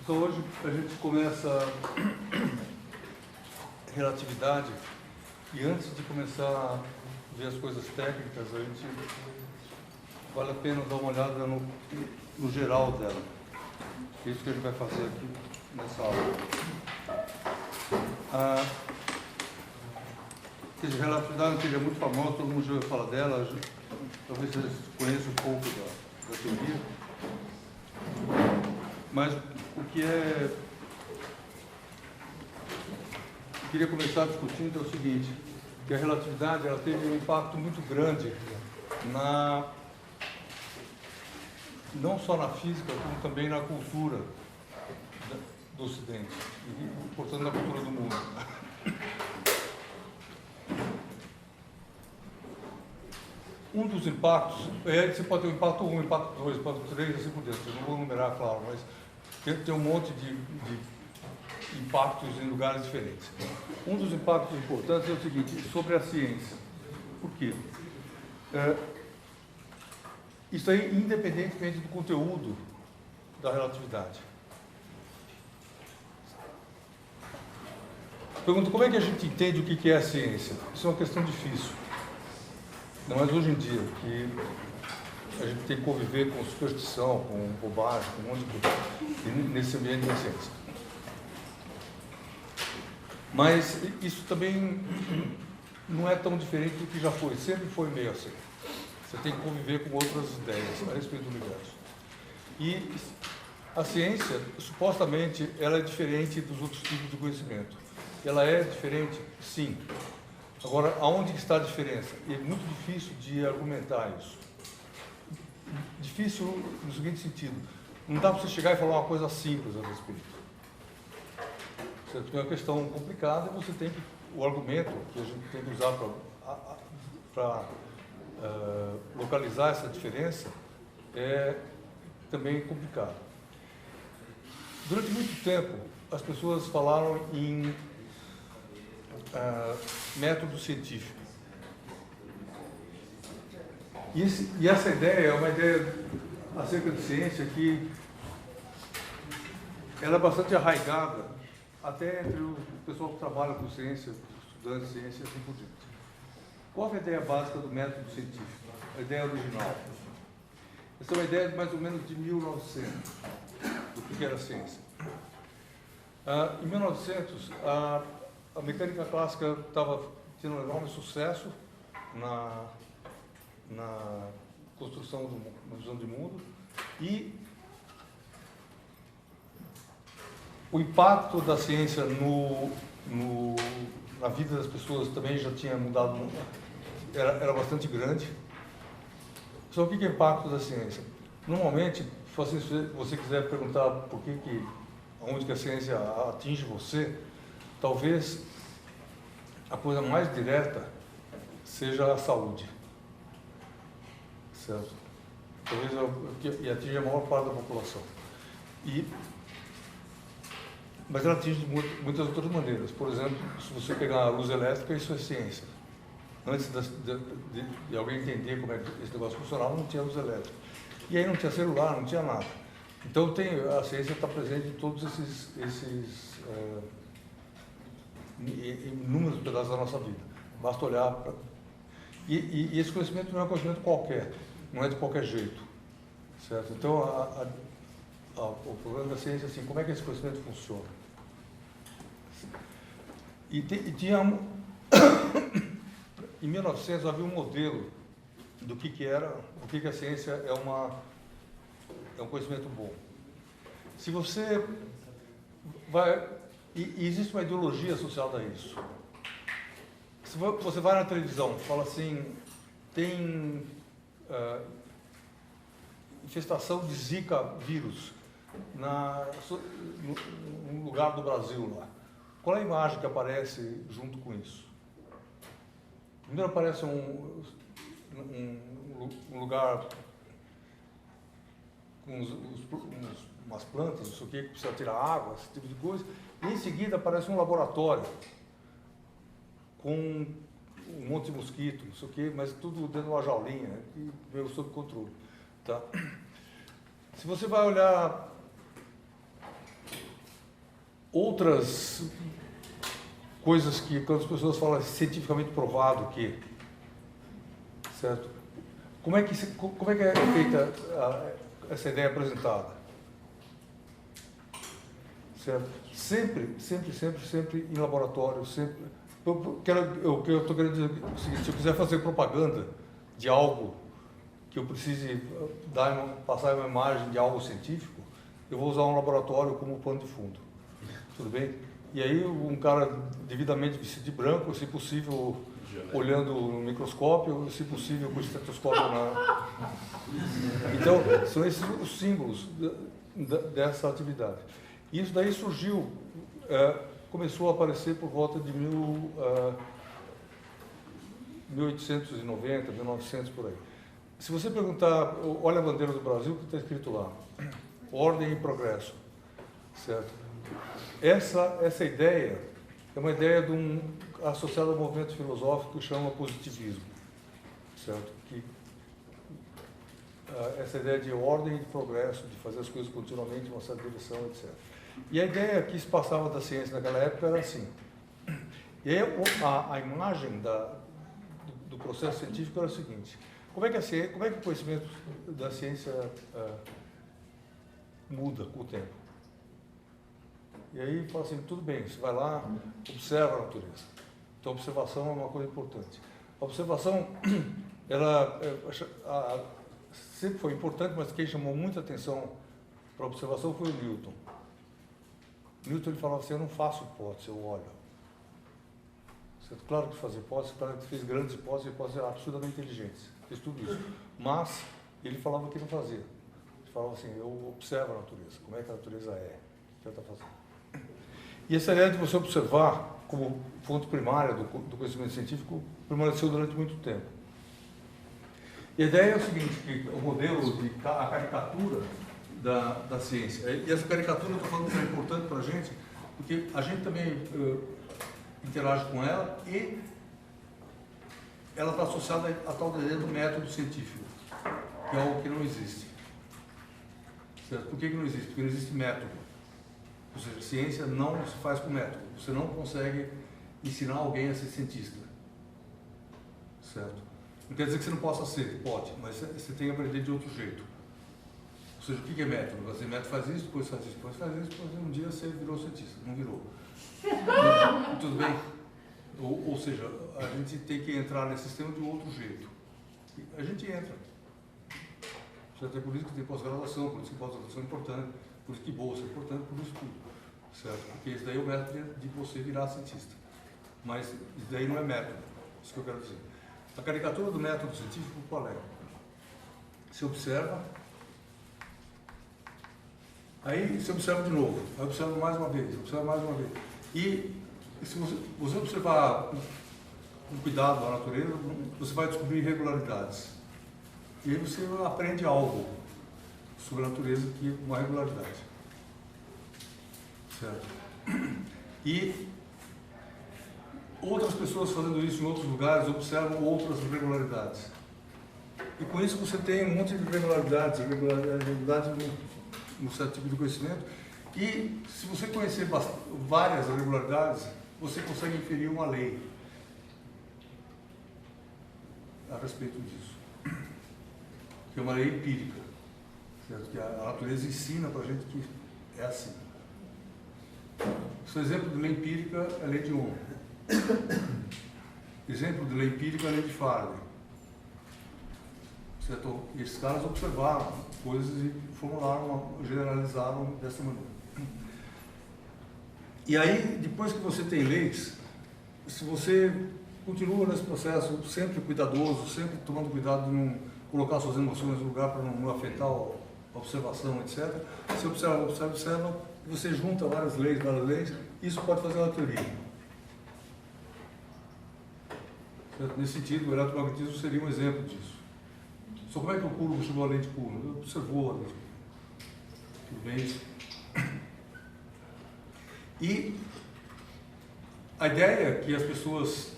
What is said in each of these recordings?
Então hoje a gente começa relatividade e antes de começar a ver as coisas técnicas, a gente vale a pena dar uma olhada no geral dela. É isso que a gente vai fazer aqui nessa aula. Relatividade é uma teoria muito famosa, todo mundo já ouviu falar dela, talvez vocês conheçam um pouco da teoria. Mas o que eu queria começar discutindo é o seguinte, que a relatividade ela teve um impacto muito grande não só na física, como também na cultura do Ocidente, e, portanto, na cultura do mundo. Um dos impactos, você pode ter um impacto 1, impacto 2, impacto 3, assim por diante, eu não vou numerar, claro, mas tem um monte de impactos em lugares diferentes. Um dos impactos importantes é o seguinte, sobre a ciência. Por quê? Isso aí, independentemente do conteúdo da relatividade. Pergunto, como é que a gente entende o que é a ciência? Isso é uma questão difícil. Não, mas hoje em dia, que a gente tem que conviver com superstição, com bobagem, com um monte de coisa, nesse ambiente da ciência. Mas isso também não é tão diferente do que já foi, sempre foi meio assim. Você tem que conviver com outras ideias a respeito do universo. E a ciência, supostamente, ela é diferente dos outros tipos de conhecimento. Ela é diferente? Sim. Agora, aonde está a diferença? E é muito difícil de argumentar isso. Difícil no seguinte sentido, não dá para você chegar e falar uma coisa simples a respeito. Você tem uma questão complicada e você tem que, o argumento que a gente tem que usar para localizar essa diferença é também complicado. Durante muito tempo, as pessoas falaram em método científico. E essa ideia é uma ideia acerca de ciência que ela é bastante arraigada até entre o pessoal que trabalha com ciência, estudantes de ciência e assim por diante. Qual é a ideia básica do método científico? A ideia original. Essa é uma ideia de mais ou menos de 1900, do que era a ciência. Em 1900, a mecânica clássica estava tendo um enorme sucesso na construção de uma visão de mundo e o impacto da ciência na vida das pessoas também já tinha mudado, era bastante grande. Só o que é o impacto da ciência? Normalmente, se você quiser perguntar onde que a ciência atinge você, talvez a coisa mais direta seja a saúde. Certo? Talvez e atinge a maior parte da população. Mas ela atinge de muitas outras maneiras. Por exemplo, se você pegar a luz elétrica, isso é ciência. Antes de alguém entender como é que esse negócio funcionava, não tinha luz elétrica. E aí não tinha celular, não tinha nada. Então a ciência está presente em todos esses inúmeros pedaços da nossa vida. Basta olhar para... E esse conhecimento não é um conhecimento qualquer, não é de qualquer jeito. Certo? Então, o problema da ciência é assim, como é que esse conhecimento funciona? Em 1900 havia um modelo do que a ciência é um conhecimento bom. Se você vai... E existe uma ideologia associada a isso. Se você vai na televisão, fala assim, tem infestação de Zika vírus num lugar do Brasil lá. Qual é a imagem que aparece junto com isso? Primeiro aparece um lugar com umas plantas, não sei o que precisa tirar água, esse tipo de coisa, e em seguida aparece um laboratório com um monte de mosquito, não sei o que, mas tudo dentro de uma jaulinha, que veio sob controle. Tá? Se você vai olhar outras coisas que, quando as pessoas falam cientificamente provado que, certo? Como é que é feita essa ideia apresentada? Certo? Sempre em laboratório, sempre. O que eu estou querendo dizer é o seguinte: se eu quiser fazer propaganda de algo que eu precise passar uma imagem de algo científico, eu vou usar um laboratório como pano de fundo. Tudo bem? E aí um cara devidamente vestido de branco, se possível olhando no microscópio, se possível com o estetoscópio na... Então, são esses os símbolos dessa atividade. E isso daí surgiu, começou a aparecer por volta de 1890, 1900, por aí. Se você perguntar, olha a bandeira do Brasil, que está escrito lá, ordem e progresso, certo? Essa ideia é uma ideia associada ao movimento filosófico que chama positivismo, certo? Que, essa ideia de ordem e de progresso, de fazer as coisas continuamente em uma certa direção, etc. E a ideia que se passava da ciência naquela época era assim. E aí a imagem do processo científico era o seguinte: como é que o conhecimento da ciência muda com o tempo? E aí fala assim, tudo bem, você vai lá, observa a natureza. Então a observação é uma coisa importante. A observação, ela sempre foi importante, mas quem chamou muita atenção para a observação foi o Newton. Newton ele falava assim, eu não faço hipótese, eu olho. Claro que faz hipótese, claro que fez grandes hipóteses absurdamente inteligentes, fez tudo isso. Mas ele falava que não fazia. Ele falava assim, eu observo a natureza, como é que a natureza é, o que ela está fazendo. E essa ideia de você observar como fonte primária do conhecimento científico permaneceu durante muito tempo. E a ideia é o seguinte, que o modelo a caricatura da ciência, e essa caricatura eu estou falando que é importante para a gente, porque a gente também interage com ela e ela está associada a tal ideia do método científico, que é algo que não existe. Certo? Por que não existe? Porque não existe método. Ou seja, ciência não se faz com método. Você não consegue ensinar alguém a ser cientista. Certo? Não quer dizer que você não possa ser, pode, mas você tem que aprender de outro jeito. Ou seja, o que é método? Você método faz isso, depois faz isso, depois faz isso, depois um dia você virou cientista. Não virou. Tudo bem? Ou seja, a gente tem que entrar nesse sistema de um outro jeito. A gente entra. Certo? É por isso que tem pós-graduação, por isso que pós-graduação é importante. Por isso que bolsa é importante por isso tudo, certo? Porque isso daí é o método de você virar cientista. Mas isso daí não é método, isso que eu quero dizer. A caricatura do método científico qual é? Você observa, aí você observa de novo, aí observa mais uma vez, observa mais uma vez. E se você observar com cuidado a natureza, você vai descobrir irregularidades. E aí você aprende algo sobre a natureza, que é uma regularidade. Certo? E outras pessoas fazendo isso em outros lugares observam outras irregularidades. E com isso você tem um monte de irregularidades no certo tipo de conhecimento. E se você conhecer várias irregularidades, você consegue inferir uma lei a respeito disso. Que é uma lei empírica. Certo? Que a natureza ensina para a gente que é assim. Esse exemplo de lei empírica é a lei de Ohm. Exemplo de lei empírica é a lei de Faraday. Certo? E esses caras observaram coisas e generalizaram dessa maneira. E aí, depois que você tem leis, se você continua nesse processo sempre cuidadoso, sempre tomando cuidado de não colocar suas emoções no lugar para não afetar a observação, etc. Você observa, você junta várias leis, isso pode fazer uma teoria. Certo? Nesse sentido, o eletromagnetismo seria um exemplo disso. Só como é que o Coulomb chegou à lei de Coulomb? Ele observou a lei de Coulomb. Tudo bem isso? E a ideia que as pessoas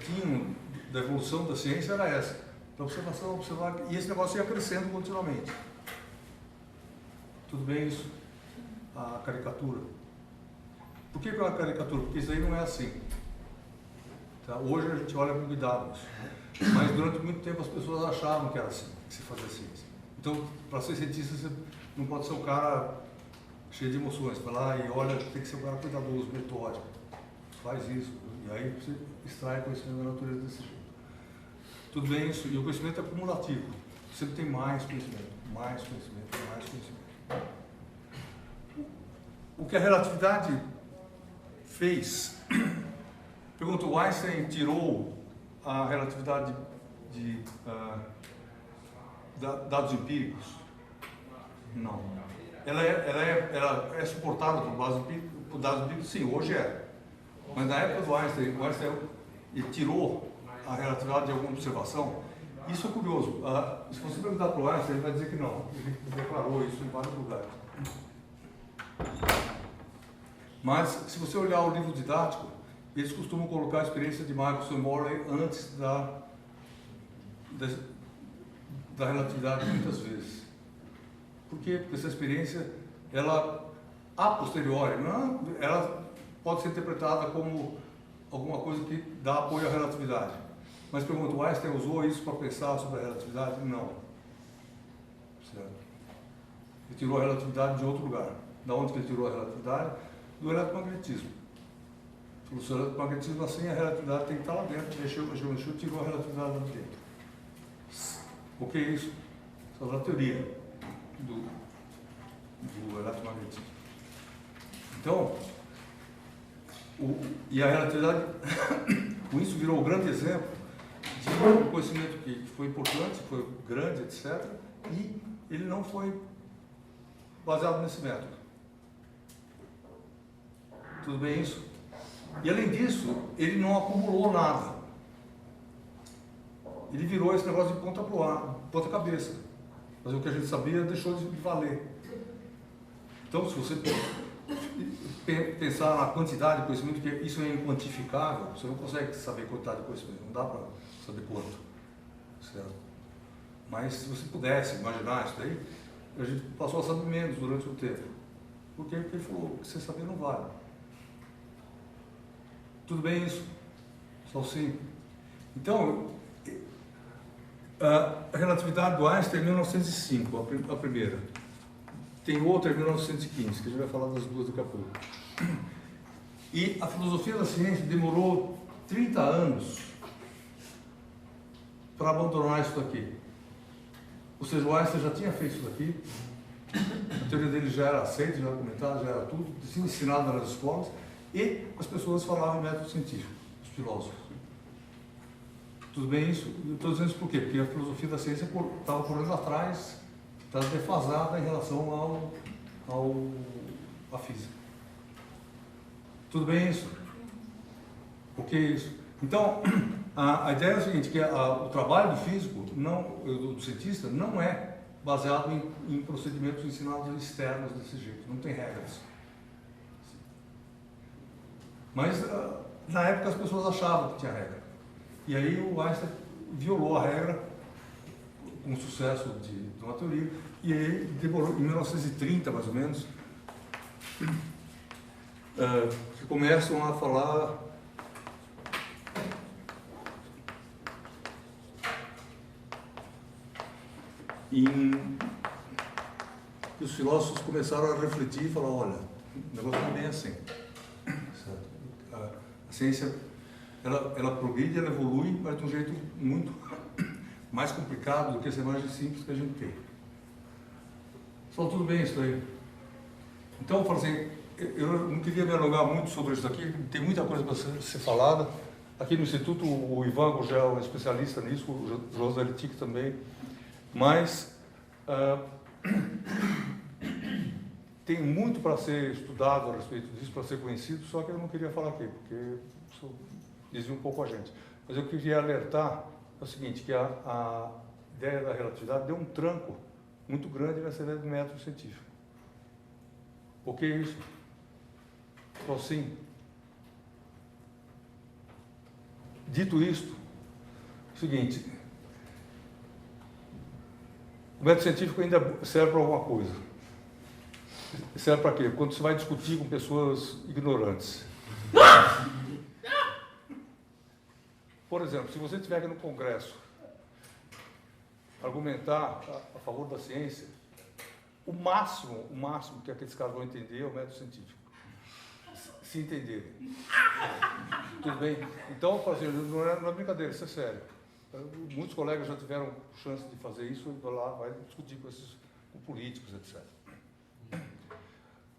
tinham da evolução da ciência era essa. Da observação, observar, e esse negócio ia crescendo continuamente. Tudo bem isso? A caricatura. Por que é uma caricatura? Porque isso aí não é assim. Tá? Hoje a gente olha com cuidado isso. Mas durante muito tempo as pessoas achavam que era assim, que se fazia ciência. Então, para ser cientista, você não pode ser um cara cheio de emoções. Vai lá e olha, tem que ser um cara cuidadoso, metódico. Faz isso. E aí você extrai conhecimento da natureza desse jeito. Tudo bem isso. E o conhecimento é acumulativo. Você tem mais conhecimento, mais conhecimento, mais conhecimento. O que a relatividade fez, pergunta, o Einstein tirou a relatividade de dados empíricos? Não. Ela é suportada por dados empíricos? Sim, hoje é. Mas na época do Einstein, o Einstein ele tirou a relatividade de alguma observação. Isso é curioso. Se você perguntar para o Einstein, ele vai dizer que não. Ele declarou isso em vários lugares. Mas, se você olhar o livro didático, eles costumam colocar a experiência de Michelson e Morley antes da relatividade, muitas vezes. Por quê? Porque essa experiência, ela, a posteriori, ela pode ser interpretada como alguma coisa que dá apoio à relatividade. Mas pergunto, o Einstein usou isso para pensar sobre a relatividade? Não. Certo? Ele tirou a relatividade de outro lugar. Da onde que ele tirou a relatividade? Do eletromagnetismo. O eletromagnetismo, assim, a relatividade tem que estar lá dentro. Mexeu, tirou a relatividade lá dentro. O que é isso? Essa é a teoria do eletromagnetismo. Então, e a relatividade, com isso, virou um grande exemplo de um conhecimento que foi importante, foi grande, etc. E ele não foi baseado nesse método. Tudo bem isso? E além disso, ele não acumulou nada. Ele virou esse negócio de ponta pro ar, ponta cabeça. Mas o que a gente sabia deixou de valer. Então, se você pensar na quantidade de conhecimento, que isso é inquantificável, você não consegue saber a quantidade de conhecimento, não dá para saber quanto. Certo? Mas se você pudesse imaginar isso daí, a gente passou a saber menos durante o tempo. Por quê? Porque ele falou que você saber não vale. Tudo bem isso? Só sim. Então, a relatividade do Einstein é em 1905, a primeira. Tem outra em 1915, que a gente vai falar das duas daqui a pouco. E a filosofia da ciência demorou 30 anos para abandonar isso daqui. Ou seja, o Einstein já tinha feito isso daqui, a teoria dele já era aceita, já era comentada, já era tudo, ensinada nas escolas, e as pessoas falavam em método científico, os filósofos. Tudo bem isso? Eu estou dizendo isso por quê? Porque a filosofia da ciência estava correndo atrás, estava defasada em relação à física. Tudo bem isso? O que é isso? Então, a ideia é o seguinte, que o trabalho do físico, do cientista, não é baseado em procedimentos ensinados externos desse jeito, não tem regras. Mas, na época, as pessoas achavam que tinha regra. E aí o Einstein violou a regra com sucesso de uma teoria, e aí demorou, em 1930, mais ou menos, que começam a falar que os filósofos começaram a refletir e falar, olha, o negócio não é bem assim. Certo? A ciência, ela progride, ela evolui, mas de um jeito muito mais complicado do que essa imagem simples que a gente tem. Só tudo bem isso aí. Então, eu falo assim, eu não queria me alongar muito sobre isso aqui, tem muita coisa para ser falada. Aqui no Instituto, o Ivan Gugel é especialista nisso, o José Litic também, mas tem muito para ser estudado a respeito disso, para ser conhecido, só que eu não queria falar aqui, porque isso desvia um pouco a gente. Mas eu queria alertar o seguinte, que a ideia da relatividade deu um tranco muito grande nessa ideia do método científico. O que é isso? Então, sim. Dito isto, é o seguinte, o método científico ainda serve para alguma coisa. serve para quê? Quando você vai discutir com pessoas ignorantes. Por exemplo, se você estiver aqui no Congresso argumentar a favor da ciência, o máximo que aqueles caras vão entender é o método científico. Se entenderem. Tudo bem? Então, não é brincadeira, isso é sério. Muitos colegas já tiveram chance de fazer isso, e lá vai discutir com políticos, etc.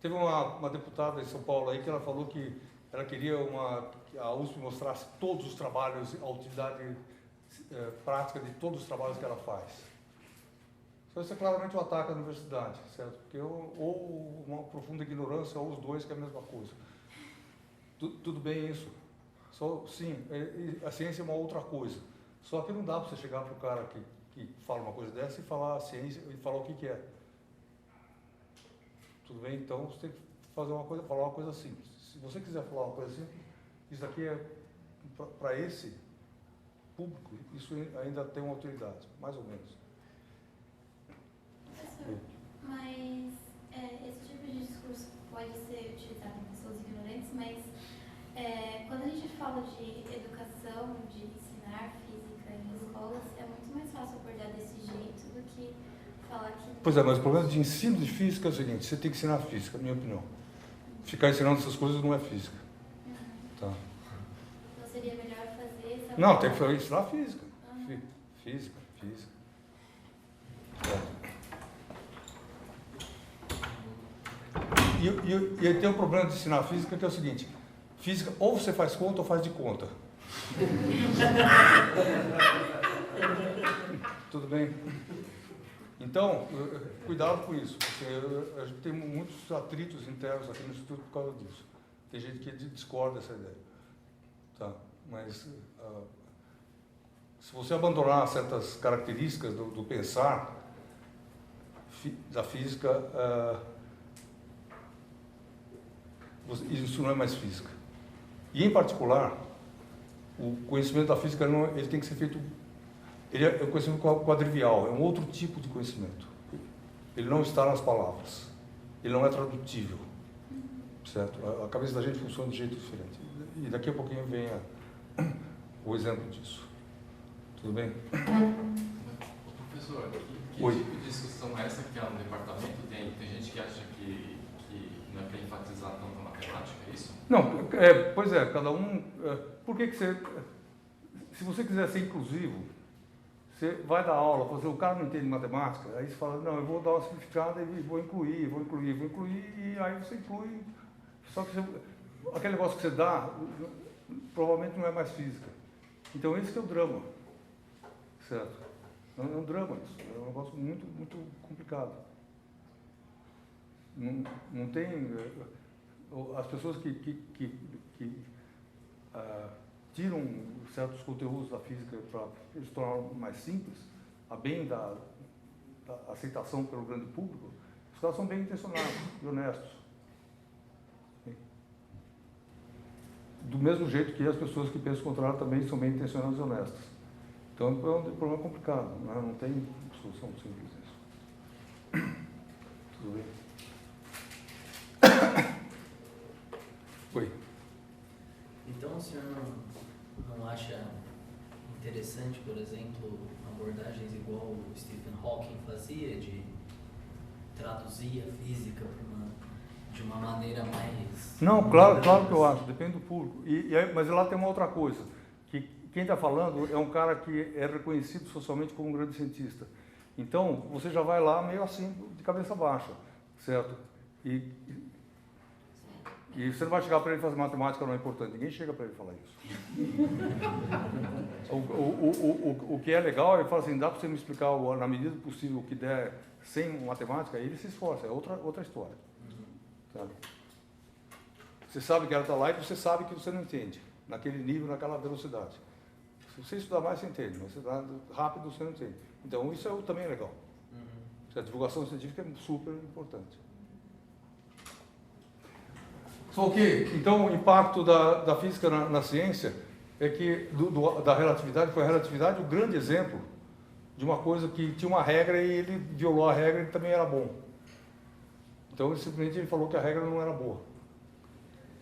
Teve uma deputada em São Paulo aí que ela falou que ela queria que a USP mostrasse todos os trabalhos, a utilidade prática de todos os trabalhos que ela faz. Isso é claramente um ataque à universidade, certo? Porque ou uma profunda ignorância, ou os dois, que é a mesma coisa. Tudo bem isso. Sim, a ciência é uma outra coisa. Só que não dá para você chegar para o cara que fala uma coisa dessa e falar a ciência e falar o que é. Tudo bem? Então, você tem que falar uma coisa simples. Se você quiser falar uma coisa simples, isso aqui é, para esse público, isso ainda tem uma autoridade, mais ou menos. Professor, mas esse tipo de discurso pode ser utilizado em pessoas ignorantes, mas quando a gente fala de educação, de ensinar física em escolas, é muito mais fácil abordar desse jeito do que falar que... Pois é, mas o problema de ensino de física é o seguinte: você tem que ensinar física, na minha opinião. Ficar ensinando essas coisas não é física. Tá. Então seria melhor fazer essa... Não, tem que ensinar física. Física. E aí tem um problema de ensinar física, que é o seguinte: física, ou você faz conta ou faz de conta. Tudo bem? Então, cuidado com isso, porque a gente tem muitos atritos internos aqui no Instituto por causa disso. Tem gente que discorda dessa ideia. Tá? Mas, se você abandonar certas características do pensar da física, isso não é mais física. E, em particular, o conhecimento da física ele tem que ser feito... Ele é um conhecimento quadrivial, é um outro tipo de conhecimento. Ele não está nas palavras. Ele não é tradutível. Certo? A cabeça da gente funciona de jeito diferente. E daqui a pouquinho vem o exemplo disso. Tudo bem? Professor, que tipo de discussão é essa que há no departamento? Tem gente que acha que não é para enfatizar tanto a matemática, é isso? Não, pois é, cada um... por que você... Se você quiser ser inclusivo, você vai dar aula, o cara não entende matemática, aí você fala, não, eu vou dar uma simplificada e vou incluir, e aí você inclui. Só que aquele negócio que você dá, provavelmente não é mais física. Então esse que é o drama, certo? É um drama isso, é um negócio muito, muito complicado. Não tem... As pessoas que tiram certos conteúdos da física para eles tornar mais simples, a bem da aceitação pelo grande público, os caras são bem intencionados e honestos. Do mesmo jeito que as pessoas que pensam o contrário também são bem intencionadas e honestas. Então é um problema complicado, né? Não tem solução simples isso. Tudo bem? Oi. Então o senhor não acha interessante, por exemplo, abordagens igual o Stephen Hawking fazia, de traduzir a física de uma maneira mais... Não, claro que eu acho, depende do público. Mas lá tem uma outra coisa, que quem está falando é um cara que é reconhecido socialmente como um grande cientista. Então, você já vai lá meio assim, de cabeça baixa, certo? E você não vai chegar para ele e fazer matemática não é importante, ninguém chega para ele falar isso. O que é legal, ele fala assim, dá para você me explicar na medida do possível o que der sem matemática, aí ele se esforça, é outra história. Sabe? Você sabe que ela está lá e você sabe que você não entende, naquele nível, naquela velocidade. Se você estudar mais, você entende, mas se estudar rápido, você não entende. Então, isso também é legal. A divulgação científica é super importante. Ok, então o impacto da física na ciência é que da relatividade, foi a relatividade o grande exemplo de uma coisa que tinha uma regra e ele violou a regra e também era bom. Então, simplesmente ele falou que a regra não era boa.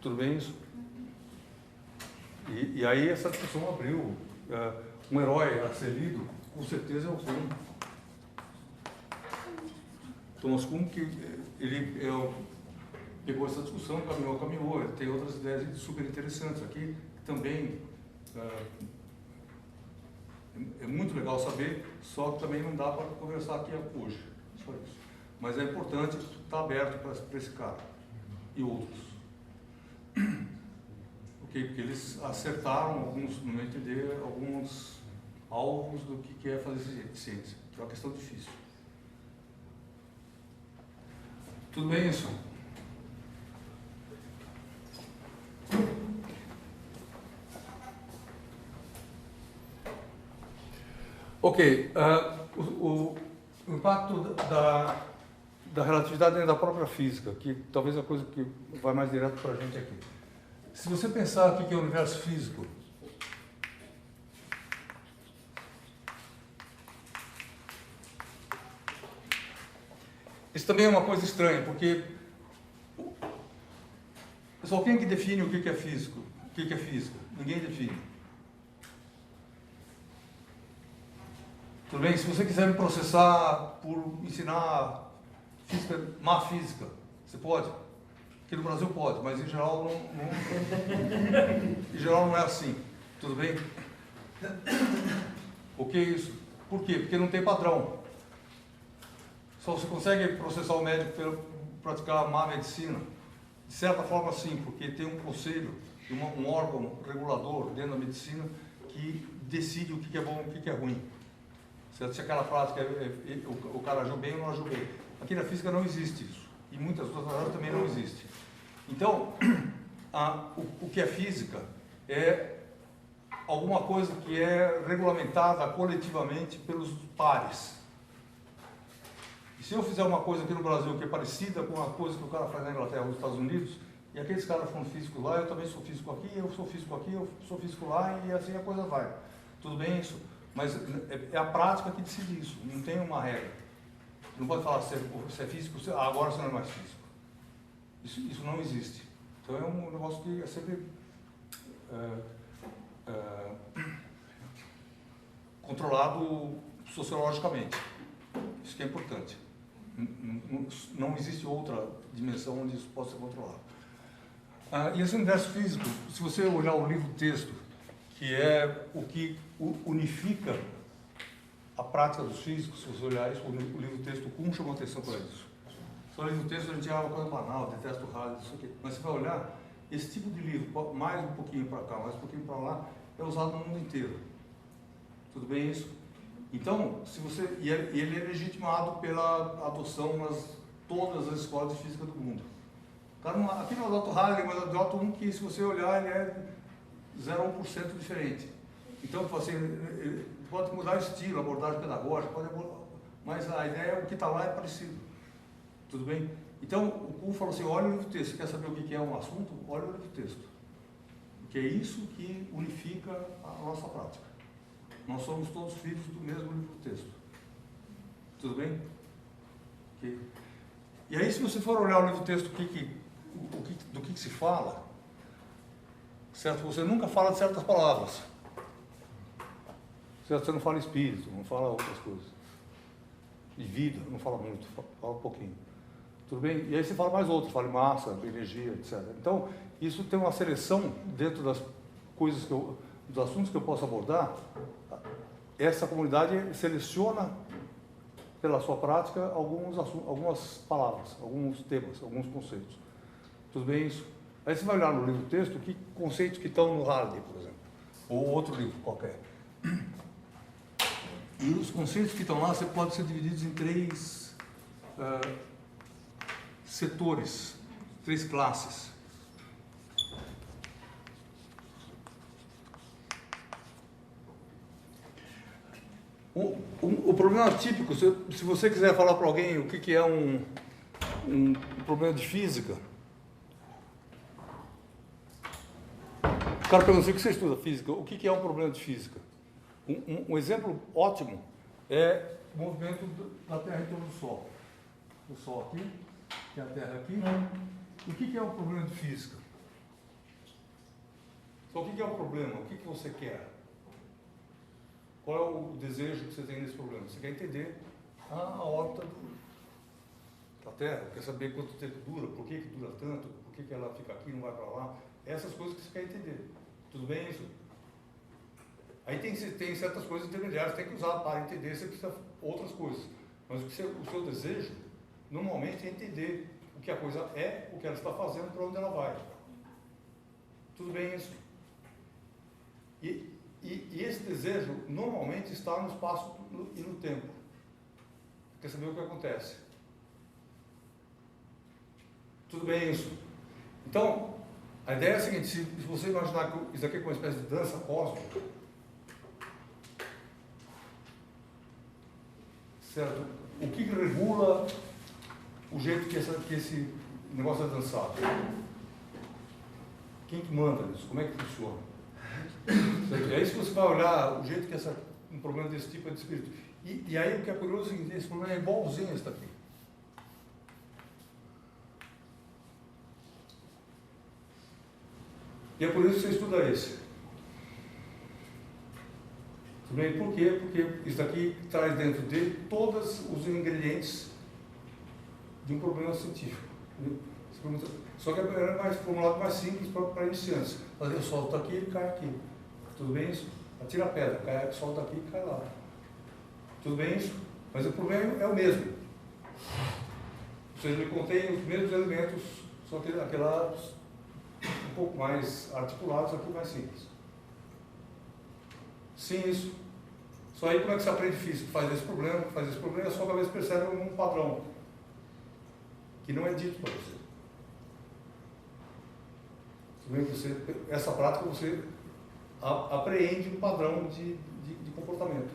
Tudo bem isso? E aí essa discussão abriu. Um herói a ser lido, com certeza é o Kuhn. Thomas Kuhn, que ele pegou essa discussão, caminhou, ele tem outras ideias super interessantes aqui, que também é muito legal saber, só que também não dá para conversar aqui hoje, só isso. Mas é importante estar aberto para esse cara e outros. Okay? Porque eles acertaram, alguns, no meu entender, alguns alvos do que é fazer ciência, que é uma questão difícil. Tudo bem isso? Ok, o impacto da relatividade dentro da própria física, que talvez é a coisa que vai mais direto para a gente aqui. Se você pensar o que é o universo físico, isso também é uma coisa estranha, porque só quem que define o que é físico? O que é física? Ninguém define. Tudo bem? Se você quiser me processar por ensinar física, má física, você pode? Aqui no Brasil pode, mas em geral não é assim. Tudo bem? O que é isso? Por quê? Porque não tem padrão. Só você consegue processar o médico por praticar má medicina? De certa forma, sim, porque tem um conselho, um órgão regulador dentro da medicina que decide o que é bom e o que é ruim. Se aquela prática, o cara agiu bem ou não agiu bem. Aqui na física não existe isso. E muitas outras áreas também não existe. Então, o que é física é alguma coisa que é regulamentada coletivamente pelos pares. E se eu fizer uma coisa aqui no Brasil que é parecida com a coisa que o cara faz na Inglaterra ou nos Estados Unidos, e aqueles caras foram físicos lá, eu também sou físico aqui, eu sou físico aqui, eu sou físico lá, e assim a coisa vai. Tudo bem isso? Mas é a prática que decide isso, não tem uma regra. Não pode falar se é físico, agora você não é mais físico. Isso não existe. Então é um negócio que é sempre controlado sociologicamente. Isso que é importante. Não existe outra dimensão onde isso possa ser controlado. E esse universo físico, se você olhar o livro-texto, que é o que unifica a prática dos físicos, se você olhar isso, o livro-texto Kuhn chamou atenção para isso. Só o livro-texto a gente uma coisa banal, detesto o rádio, isso aqui. Mas você vai olhar, esse tipo de livro, mais um pouquinho para cá, mais um pouquinho para lá, é usado no mundo inteiro. Tudo bem isso? Então, se você, e ele é legitimado pela adoção nas todas as escolas de física do mundo. Aqui não adota o Halliday, mas adota um que, se você olhar, ele é 0,1% diferente. Então, assim, pode mudar o estilo, a abordagem pedagógica, mas a ideia é o que está lá é parecido. Tudo bem? Então, o Kuhn falou assim, olha o livro-texto, quer saber o que é um assunto? Olha o livro-texto. Porque é isso que unifica a nossa prática. Nós somos todos filhos do mesmo livro-texto. Tudo bem? Okay. E aí, se você for olhar o livro-texto, do que se fala, certo? Você nunca fala de certas palavras. Certo? Você não fala espírito, não fala outras coisas. De vida, não fala muito, fala um pouquinho. Tudo bem? E aí você fala mais outros, fala massa, energia, etc. Então, isso tem uma seleção dentro das coisas dos assuntos que eu posso abordar. Essa comunidade seleciona, pela sua prática, algumas palavras, alguns temas, alguns conceitos. Tudo bem isso? Aí você vai olhar no livro-texto que conceitos que estão no Halliday, por exemplo, ou outro livro qualquer. E os conceitos que estão lá podem ser divididos em três setores, três classes. O problema típico, se você quiser falar para alguém o que é um problema de física, o cara pergunta, o que você estuda física? O que é um problema de física? Um exemplo ótimo é o movimento da Terra em torno do Sol. O Sol aqui, que é a Terra aqui. O que é o problema de física? Só o que é o problema? O que você quer? Qual é o desejo que você tem nesse problema? Você quer entender a órbita da Terra, quer saber quanto tempo dura, por que dura tanto, por que ela fica aqui e não vai para lá. Essas coisas que você quer entender. Tudo bem isso? Aí tem certas coisas intermediárias que tem que usar para entender, você precisa outras coisas. Mas o seu desejo, normalmente, é entender o que a coisa é, o que ela está fazendo, para onde ela vai. Tudo bem isso? E esse desejo, normalmente, está no espaço e no tempo. Quer saber o que acontece? Tudo bem isso? Então, a ideia é a seguinte, se você imaginar que isso aqui é uma espécie de dança cósmica, certo? O que regula o jeito que esse negócio é dançado? Quem que manda nisso? Como é que funciona? Certo? E aí, se você vai olhar o jeito que um problema desse tipo é descrito. E aí, o que é curioso é que esse problema é igualzinho a esse daqui. E é por isso que você estuda esse. Tudo bem? Por quê? Porque isso daqui traz dentro dele todos os ingredientes de um problema científico. Só que é mais formulado mais simples para iniciantes. Eu solto aqui e ele cai aqui. Tudo bem isso? Atira a pedra, solta aqui e cai lá. Tudo bem isso? Mas o problema é o mesmo. Ou seja, ele contém os mesmos elementos, só que aquela um pouco mais articulados, aqui mais simples. Sim, isso. Só aí como é que você aprende física? Faz esse problema, e a sua cabeça percebe um padrão que não é dito para você. Essa prática você apreende um padrão de comportamento,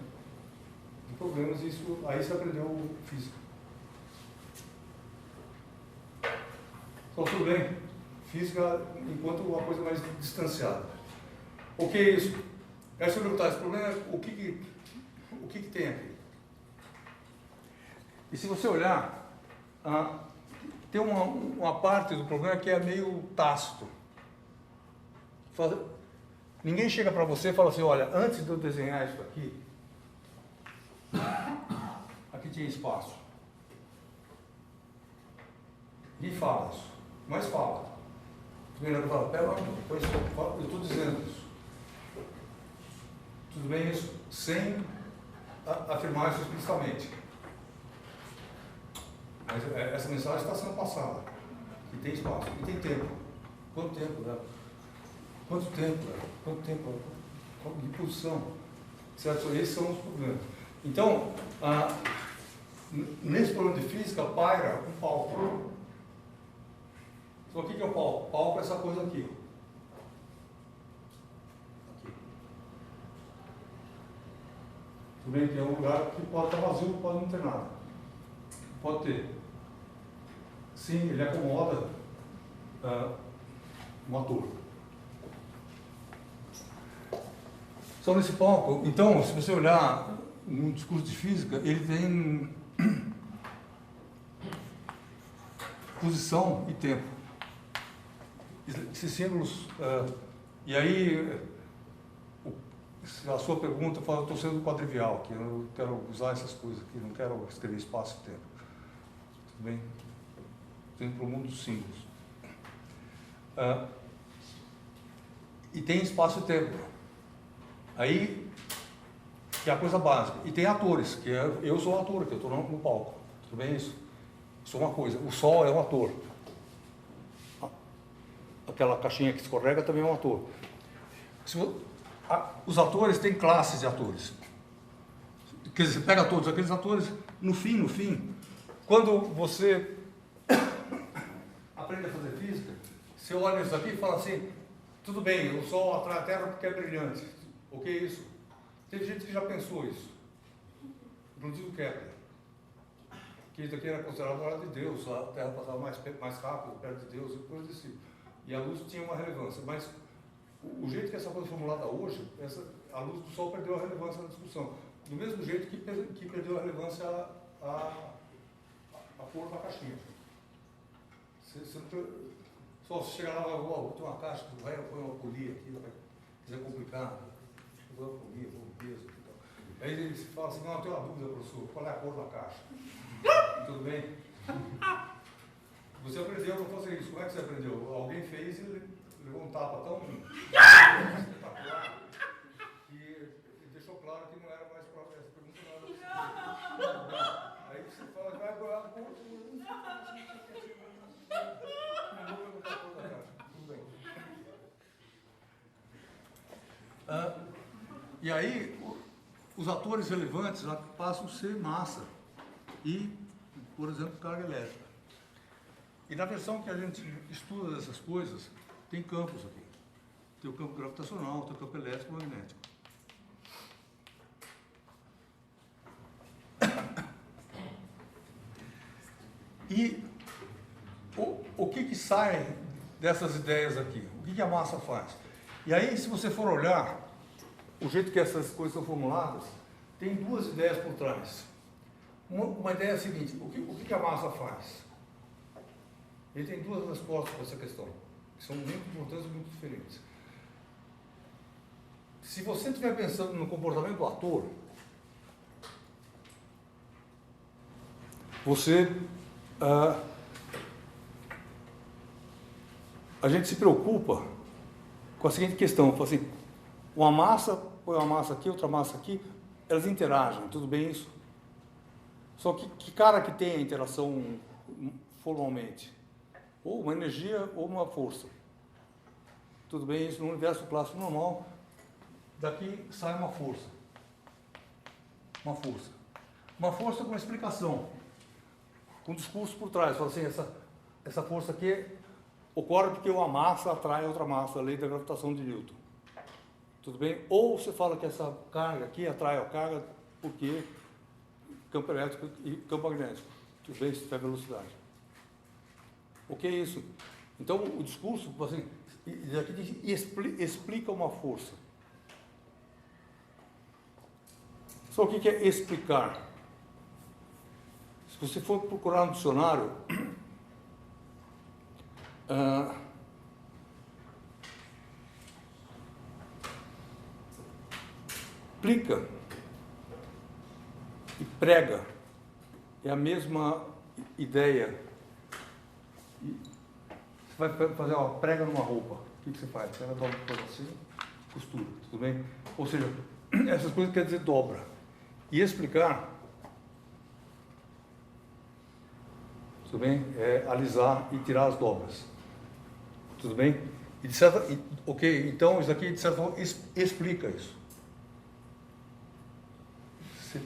de problemas, e isso, aí você aprendeu física. Então, tudo bem. Física enquanto uma coisa mais distanciada. O que é isso? É sobre perguntar esse problema, o que tem aqui? E se você olhar, tem uma parte do problema que é meio tácito. Ninguém chega para você e fala assim, olha, antes de eu desenhar isso aqui tinha espaço. Ninguém fala isso, mas fala. Primeiro fala, pera, depois eu estou dizendo isso. Tudo bem isso? Sem afirmar isso explicitamente. Mas essa mensagem está sendo passada. E tem espaço, e tem tempo. Quanto tempo, né? Quanto tempo, né? Quanto tempo? De posição. Certo? Esses são os problemas. Então, nesse problema de física, paira um palco. Então, o que é o palco? O palco é essa coisa aqui. Tudo bem que é um lugar que pode estar vazio, pode não ter nada. Pode ter. Sim, ele acomoda um ator. Só nesse palco. Então, se você olhar no discurso de física, ele tem posição e tempo. Esses símbolos. E aí, a sua pergunta fala, eu estou sendo quadrivial, que eu não quero usar essas coisas aqui, não quero escrever espaço e tempo. Tudo bem? Estou indo para o mundo dos símbolos. E tem espaço e tempo. Aí, que é a coisa básica. E tem atores, que eu sou um ator, que eu estou no palco. Tudo bem isso? Isso é uma coisa. O sol é um ator. Aquela caixinha que escorrega também é um ator. Os atores têm classes de atores. Quer dizer, você pega todos aqueles atores, no fim, quando você aprende a fazer física, você olha isso aqui e fala assim, tudo bem, o sol atrai a Terra porque é brilhante. O que é isso? Teve gente que já pensou isso. Inclusive o Kepler. Que isso aqui era considerado a hora de Deus, a Terra passava mais rápido, perto de Deus, e coisas desse tipo. E a luz tinha uma relevância, mas o jeito que essa coisa é formulada hoje, a luz do Sol perdeu a relevância na discussão. Do mesmo jeito que perdeu a relevância a cor da caixinha. Você não tem, só você chegar lá, tem uma caixa que vai põe uma polia aqui, vai quiser complicar, vou polia, vou peso. Aí ele fala assim, não, eu tenho uma dúvida, professor, qual é a cor da caixa? Tudo bem? Você aprendeu a não fazer isso. Como é que você aprendeu? Alguém fez e levou um tapa tão espetacular que deixou claro que não era mais para essa pergunta, não era para você. Aí você fala, vai agora a cor. Não vou perguntar a cor da caixa. Tudo bem. E aí, os atores relevantes já passam a ser massa e, por exemplo, carga elétrica. E na versão que a gente estuda dessas coisas, tem campos aqui. Tem o campo gravitacional, tem o campo elétrico e magnético. E o que sai dessas ideias aqui? O que a massa faz? E aí, se você for olhar o jeito que essas coisas são formuladas, tem duas ideias por trás. Uma ideia é a seguinte, o que a massa faz? Ele tem duas respostas para essa questão, que são muito importantes e muito diferentes. Se você estiver pensando no comportamento do ator, a gente se preocupa com a seguinte questão, fala assim, uma massa, põe uma massa aqui, outra massa aqui, elas interagem, tudo bem isso? Só que cara que tem a interação formalmente? Ou uma energia ou uma força. Tudo bem isso? No universo clássico normal, daqui sai uma força. Uma força. Uma força com uma explicação. Com um discurso por trás. Fala assim, essa força aqui ocorre porque uma massa atrai outra massa, a lei da gravitação de Newton. Tudo bem? Ou você fala que essa carga aqui atrai a carga porque campo elétrico e campo magnético. Tudo bem? Se tiver velocidade. O que é isso? Então, o discurso, assim, explica uma força. Só o que é explicar? Se você for procurar no dicionário, explica e prega é a mesma ideia. Você vai fazer uma prega numa roupa, o que você faz? Você dobra por assim, costura, tudo bem? Ou seja, essas coisas quer dizer dobra. E explicar, tudo bem? É alisar e tirar as dobras, tudo bem? E de certa, ok, então isso aqui de certa forma explica isso. Se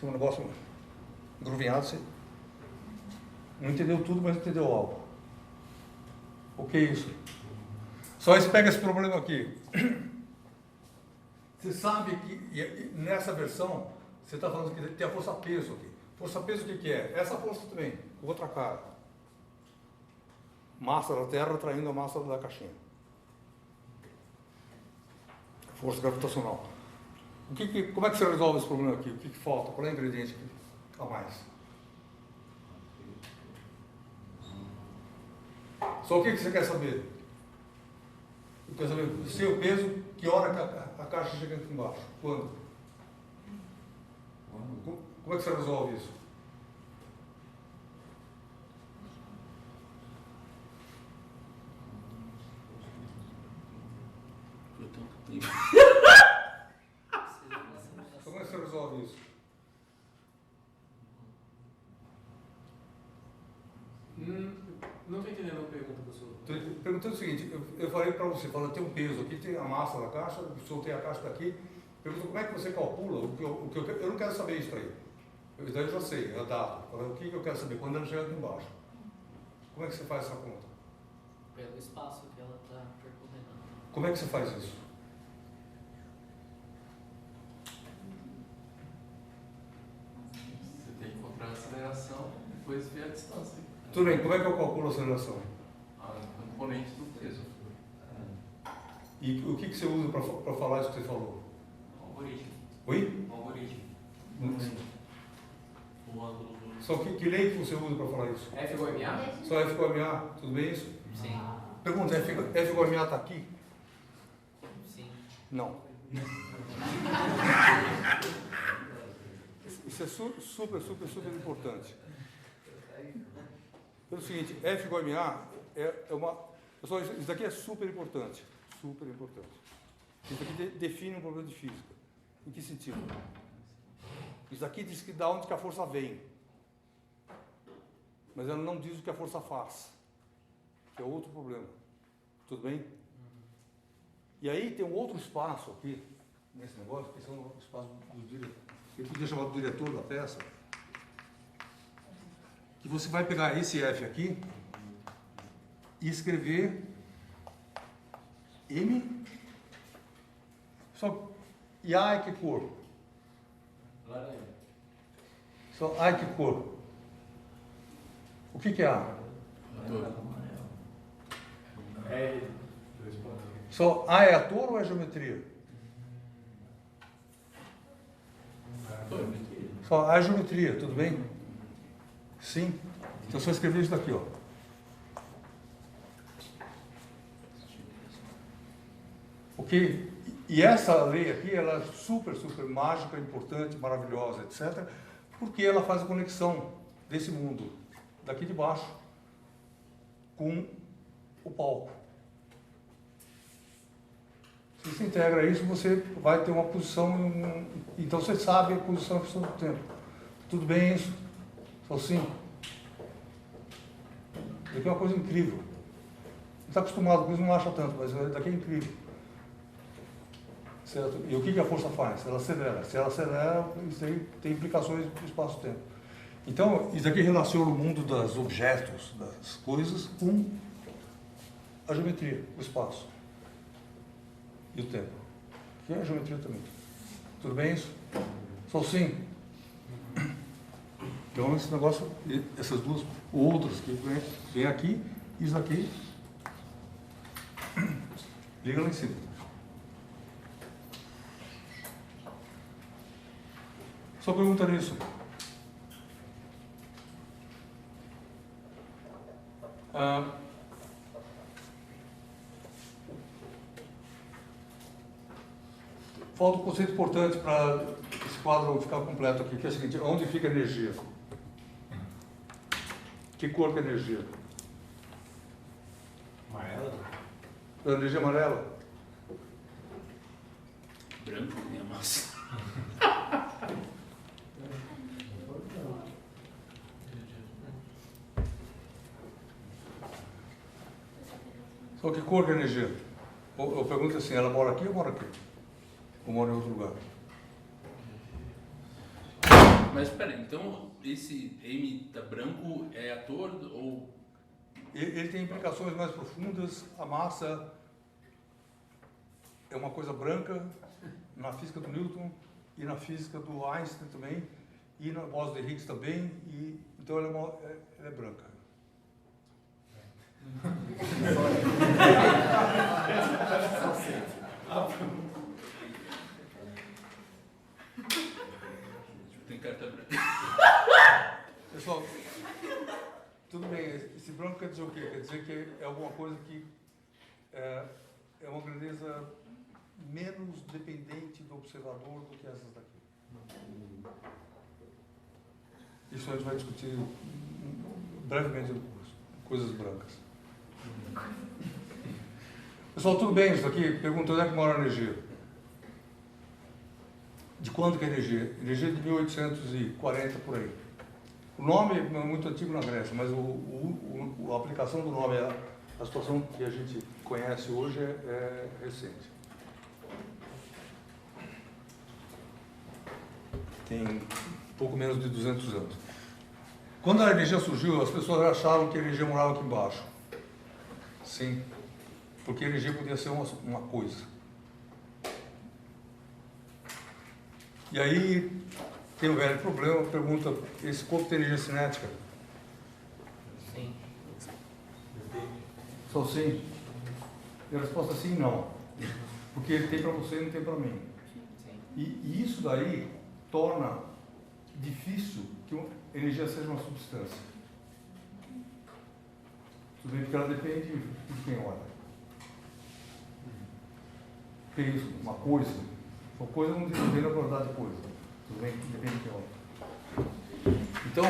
é um negócio gruvinhado, você não entendeu tudo, mas entendeu algo. O que é isso? Só pega esse problema aqui. Você sabe que nessa versão, você está falando que tem a força-peso aqui. Força-peso o que é? Essa força também, com outra cara. Massa da Terra atraindo a massa da caixinha. Força gravitacional. Como é que você resolve esse problema aqui? O que falta? Qual é o ingrediente a mais? Só o que você quer saber? Eu quero saber o seu peso, que hora que a caixa chega aqui embaixo? Quando? Como é que você resolve isso? Como é que você resolve isso? Não estou entendendo a pergunta, professor. Estou perguntando o seguinte, eu falei para você, tem um peso aqui, tem a massa da caixa, soltei a caixa daqui, perguntou como é que você calcula eu não quero saber isso aí. Daí eu já sei, é dado. O que eu quero saber? Quando ela chega aqui embaixo. Como é que você faz essa conta? Pelo espaço que ela está percorrendo. Como é que você faz isso? Você tem que encontrar a aceleração e depois ver a distância. Tudo bem, como é que eu calculo a aceleração? A componente do peso. E o que você usa para falar isso que você falou? O algoritmo. Oi? O algoritmo. O ângulo do Só que lei que você usa para falar isso? F igual a MA? Só F igual a MA, tudo bem isso? Sim. Pergunta, F igual a MA está aqui? Sim. Não. Isso é super importante. Pelo seguinte, F igual a MA é uma... Pessoal, isso daqui é super importante. Super importante. Isso aqui define um problema de física. Em que sentido? Isso aqui diz que da onde que a força vem. Mas ela não diz o que a força faz. Que é outro problema. Tudo bem? E aí tem um outro espaço aqui, nesse negócio, que são o espaço do diretor. Eu podia chamar do diretor da peça. Que você vai pegar esse F aqui e escrever M. Só, e A é que cor? Laranja. Só A é que cor? O que é A? É. Só A é ator ou é geometria? Só A é geometria, tudo bem? Sim. Então só escrever isso daqui, ó. Ok? E essa lei aqui, ela é super mágica, importante, maravilhosa, etc. Porque ela faz a conexão desse mundo daqui de baixo com o palco. Se você integra isso, você vai ter uma posição, então você sabe a posição em função do tempo. Tudo bem isso? Só assim? Isso aqui é uma coisa incrível. Você está acostumado com isso, não acha tanto, mas isso daqui é incrível. Certo? E o que a força faz? Ela acelera. Se ela acelera, isso aí tem implicações no espaço-tempo. Então, isso aqui relaciona o mundo dos objetos, das coisas, com a geometria, o espaço e o tempo. Que é a geometria também. Tudo bem isso? Só sim? Então, esse negócio, essas duas outras que vem aqui, isso aqui, liga lá em cima. Só pergunta nisso. Falta um conceito importante para esse quadro ficar completo aqui, que é o seguinte: onde fica a energia? Que cor que é a energia? Amarela. A energia amarela? Branco, minha massa. Só que cor que é a energia? Eu pergunto assim, ela mora aqui ou mora aqui? Ou mora em outro lugar? Mas espera aí, então esse M tá branco é ator ou... Ele tem implicações mais profundas. A massa é uma coisa branca na física do Newton e na física do Einstein também, e na Bose de Higgs também, e então ela é branca. Tem carta branca. Pessoal, tudo bem, esse branco quer dizer o quê? Quer dizer que é alguma coisa que é uma grandeza menos dependente do observador do que essas daqui. Isso a gente vai discutir brevemente no curso, coisas brancas. Pessoal, tudo bem isso aqui? Pergunta onde é que mora a energia? De quando que é a energia? Energia de 1840 por aí. O nome é muito antigo na Grécia, mas a aplicação do nome, a situação que a gente conhece hoje é recente. Tem pouco menos de 200 anos. Quando a energia surgiu, as pessoas acharam que a energia morava aqui embaixo. Sim, porque a energia podia ser uma coisa. E aí tem um velho problema, pergunta, esse corpo tem energia cinética? Sim. Só sim. E a resposta é sim, não. Porque ele tem para você e não tem para mim. Sim. E isso daí torna difícil que energia seja uma substância. Tudo bem, porque ela depende de quem olha. Peso, uma coisa. Uma coisa não depende da quantidade de coisa. Tudo bem, depende de quem olha. Então,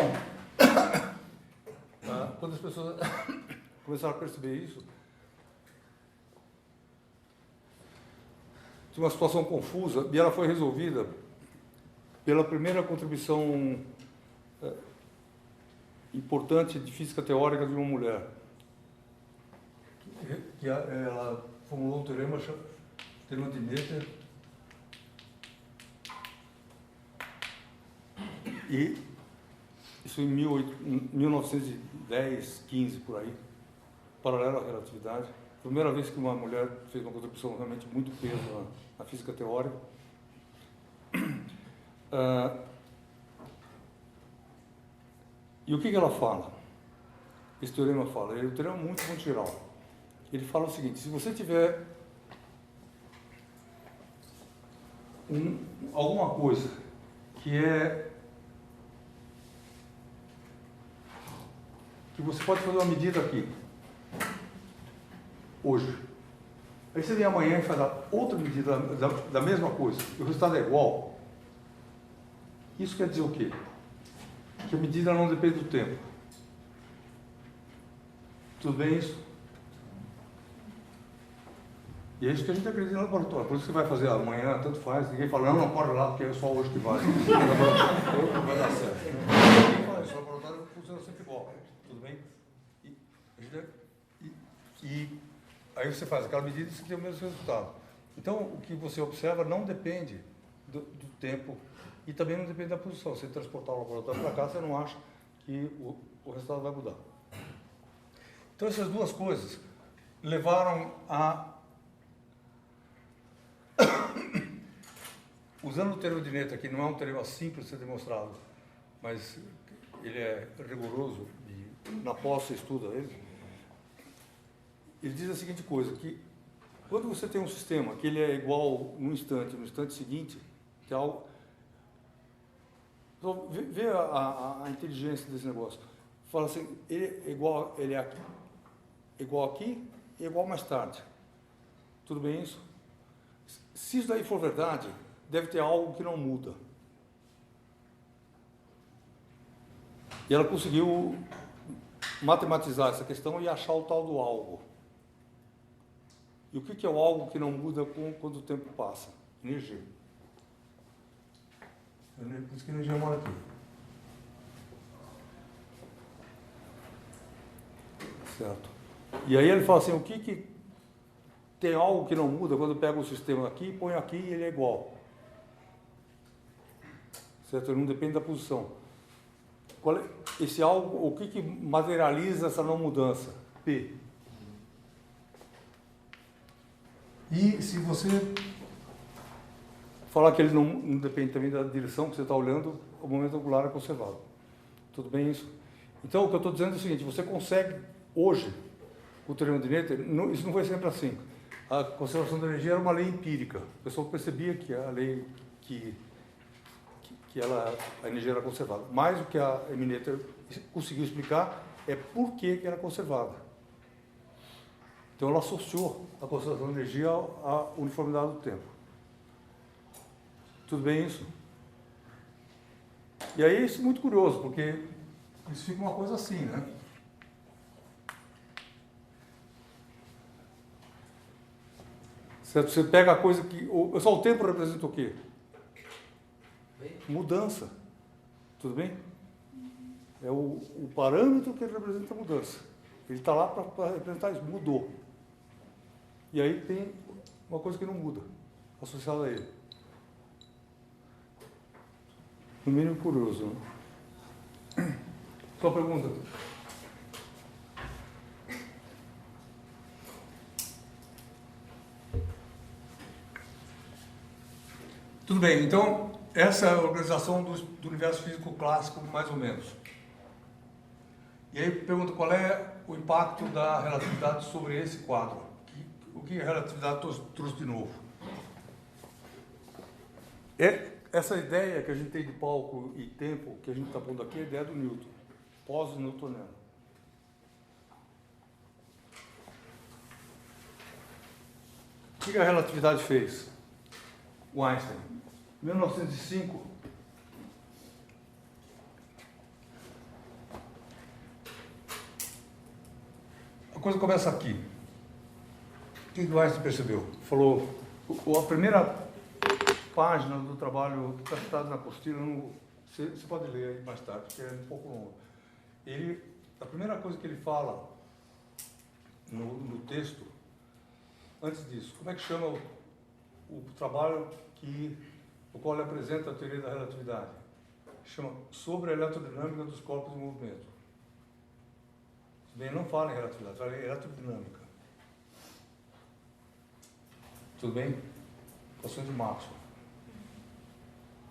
quando as pessoas começaram a perceber isso, tinha uma situação confusa e ela foi resolvida pela primeira contribuição importante de física teórica de uma mulher. Que ela formulou um teorema de Noether, e isso em 1910, 15 por aí, paralelo à relatividade. Primeira vez que uma mulher fez uma contribuição realmente muito peso na física teórica. E o que ela fala? Esse teorema fala, o teorema é muito geral. Ele fala o seguinte: se você tiver alguma coisa que você pode fazer uma medida aqui, hoje, aí você vem amanhã e faz outra medida da mesma coisa, e o resultado é igual, isso quer dizer o quê? Que a medida não depende do tempo. Tudo bem isso? E é isso que a gente acredita no laboratório. Por isso que vai fazer amanhã, tanto faz. Ninguém fala, não pode ir lá, porque é só hoje que vai. Não vai dar certo. Ninguém fala isso. O laboratório funciona sempre igual. Tudo bem? E aí você faz aquela medida e você tem o mesmo resultado. Então, o que você observa não depende do tempo e também não depende da posição. Se você transportar o laboratório para cá, você não acha que o resultado vai mudar. Então, essas duas coisas levaram a... Usando o teorema de Noether, que não é um teorema simples de ser demonstrado, mas ele é rigoroso e na pós você estuda ele diz a seguinte coisa, que quando você tem um sistema que ele é igual no instante seguinte, que é algo... Então, vê a inteligência desse negócio. Fala assim, ele é igual aqui e igual mais tarde. Tudo bem isso? Se isso daí for verdade, deve ter algo que não muda. E ela conseguiu matematizar essa questão e achar o tal do algo. E o que é o algo que não muda quando o tempo passa? Energia. Por isso que a energia mora aqui. Certo. E aí ele fala assim, o que tem algo que não muda quando pega o sistema aqui, põe aqui e ele é igual. Certo? Ele não depende da posição. Esse algo, o que materializa essa não mudança? P. E se você falar que ele não depende também da direção que você está olhando, o momento angular é conservado. Tudo bem isso? Então, o que eu estou dizendo é o seguinte, você consegue, hoje, o teorema de Noether, isso não foi sempre assim. A conservação da energia era uma lei empírica. O pessoal percebia que a lei, a energia era conservada. Mas o que a Noether conseguiu explicar é por que era conservada. Então, ela associou a conservação da energia à uniformidade do tempo. Tudo bem isso? E aí isso é muito curioso, porque isso fica uma coisa assim, né? Certo? Você pega a coisa que... Só o tempo representa o quê? Mudança. Tudo bem? É o parâmetro que representa a mudança. Ele está lá para representar isso. Mudou. E aí tem uma coisa que não muda, associada a ele. No mínimo curioso, né? Só pergunta. Tudo bem, então, essa é a organização do universo físico clássico, mais ou menos. E aí pergunta qual é o impacto da relatividade sobre esse quadro. O que a relatividade trouxe de novo? essa ideia que a gente tem de palco e tempo, que a gente está pondo aqui, é a ideia do Newton, pós-newtoniano. O que a relatividade fez? O Einstein. Em 1905, a coisa começa aqui. O que o Einstein percebeu? Falou, a primeira página do trabalho que está citado na apostila, você pode ler aí mais tarde, porque é um pouco longo. A primeira coisa que ele fala no texto, antes disso, como é que chama o trabalho o qual ele apresenta a teoria da relatividade? Chama Sobre a Eletrodinâmica dos Corpos em Movimento. Bem, não fala em relatividade, fala em eletrodinâmica. Tudo bem? Equações de Maxwell.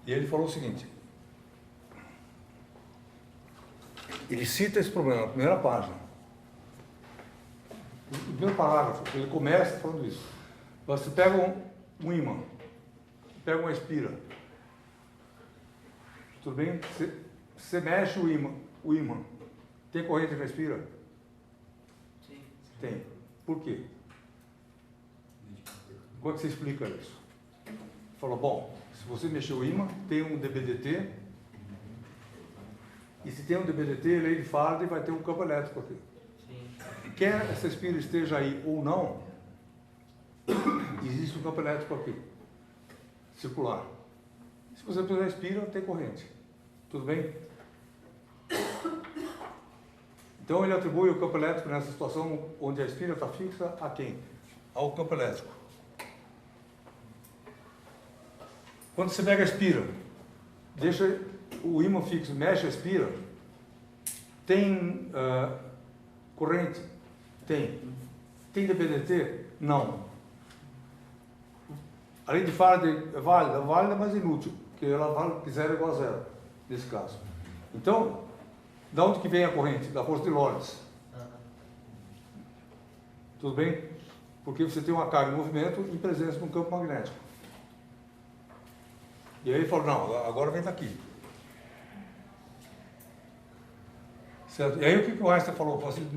E ele falou o seguinte, ele cita esse problema na primeira página. No primeiro parágrafo, ele começa falando isso. Você pega um ímã, pega uma espira. Tudo bem? Você mexe o ímã. Tem corrente na espira? Sim. Tem. Por quê? Como é que você explica isso? Falou, bom, se você mexer o ímã, tem um dBdt, e se tem um dBdt, lei de Faraday vai ter um campo elétrico aqui. Sim. Quer essa espira esteja aí ou não, existe um campo elétrico aqui, circular. Se você puser a espira, tem corrente. Tudo bem? Então ele atribui o campo elétrico nessa situação onde a espira está fixa a quem? Ao campo elétrico. Quando você pega a espira, deixa o ímã fixo, mexe a espira, tem corrente? Tem. Tem dBdt? Não. A lei de Faraday é válida, mas inútil, porque ela vale que zero é igual a zero, nesse caso. Então, da onde que vem a corrente? Da força de Lorentz. Tudo bem? Porque você tem uma carga em movimento em presença de um campo magnético. E aí ele falou, não, agora vem daqui. Certo? E aí o que o Einstein falou? Falou assim,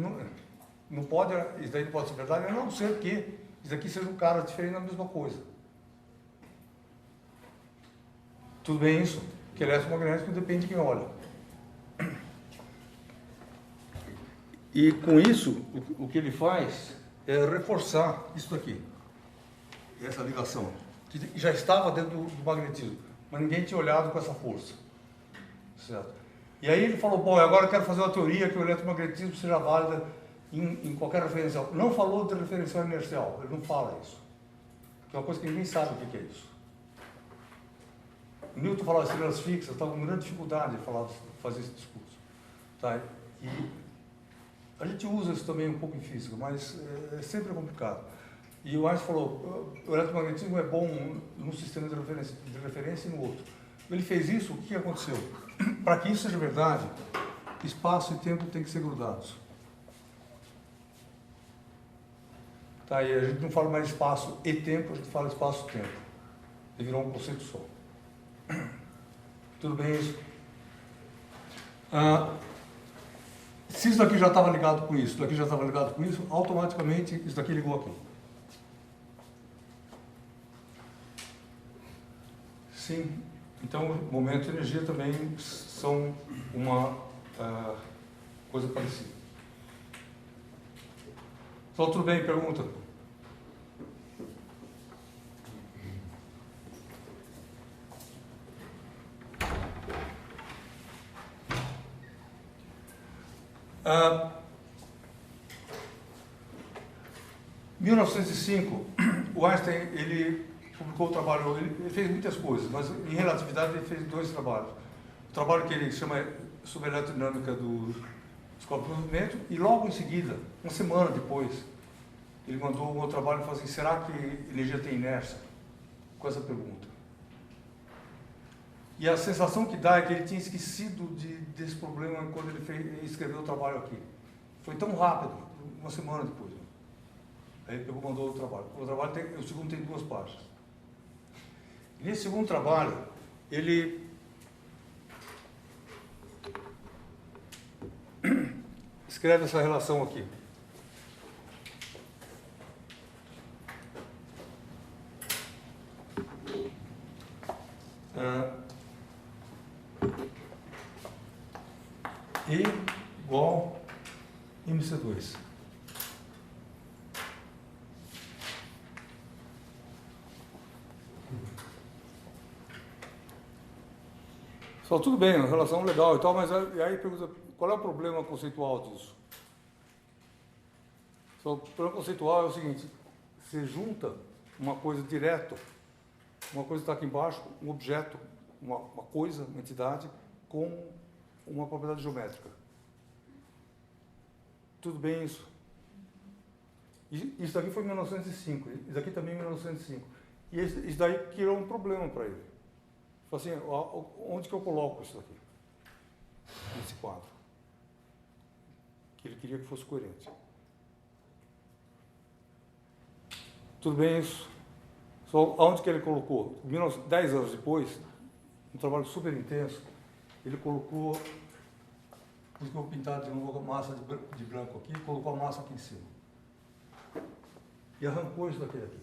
não pode, isso daí não pode ser verdade, a não ser que isso daqui seja um cara diferente da mesma coisa. Tudo bem isso? Que eletromagnético depende de quem olha. E com isso, o que ele faz é reforçar isso daqui. Essa ligação, que já estava dentro do magnetismo, mas ninguém tinha olhado com essa força. Certo? E aí ele falou, bom, agora eu quero fazer uma teoria que o eletromagnetismo seja válida em qualquer referencial. Não falou de referencial inercial, ele não fala isso. Que é uma coisa que ninguém sabe o que é isso. O Newton falava de estrelas fixas, estava com grande dificuldade de fazer esse discurso. Tá? E a gente usa isso também um pouco em física, mas é sempre complicado. E o Einstein falou, o eletromagnetismo é bom num sistema de referência e no outro. Ele fez isso, o que aconteceu? Para que isso seja verdade, espaço e tempo têm que ser grudados. Tá, e a gente não fala mais espaço e tempo, a gente fala espaço-tempo. Ele virou um conceito só. Tudo bem isso? Se isso daqui já estava ligado com isso, daqui já estava ligado com isso, automaticamente isso daqui ligou aqui. Sim. Então, momento e energia também são uma coisa parecida. Então, tudo bem? Pergunta? Em 1905, o Einstein, ele publicou o trabalho, ele fez muitas coisas, mas em relatividade ele fez 2 trabalhos. O trabalho que ele chama sobre a eletrodinâmica dos corpos de movimento, e logo em seguida, uma semana depois, ele mandou um outro trabalho e falou assim, será que energia tem inércia? Com essa pergunta. E a sensação que dá é que ele tinha esquecido desse problema quando ele escreveu o trabalho aqui. Foi tão rápido, uma semana depois. Aí ele pegou e mandou o trabalho. O segundo tem 2 páginas. Nesse segundo trabalho, ele escreve essa relação aqui. E igual MC2. Só tudo bem, uma relação legal e tal, mas aí pergunta, qual é o problema conceitual disso? Só, o problema conceitual é o seguinte, você junta uma coisa direto, uma coisa que está aqui embaixo, um objeto, uma coisa, uma entidade, com uma propriedade geométrica. Tudo bem isso? Isso daqui foi em 1905, isso daqui também em 1905. E isso daí criou um problema para ele. Falei assim, onde que eu coloco isso daqui? Nesse quadro. Que ele queria que fosse coerente. Tudo bem isso? Só onde que ele colocou? 10 anos depois, um trabalho super intenso, ele colocou, ficou pintado de novo a massa de branco aqui, colocou a massa aqui em cima. E arrancou isso daqui.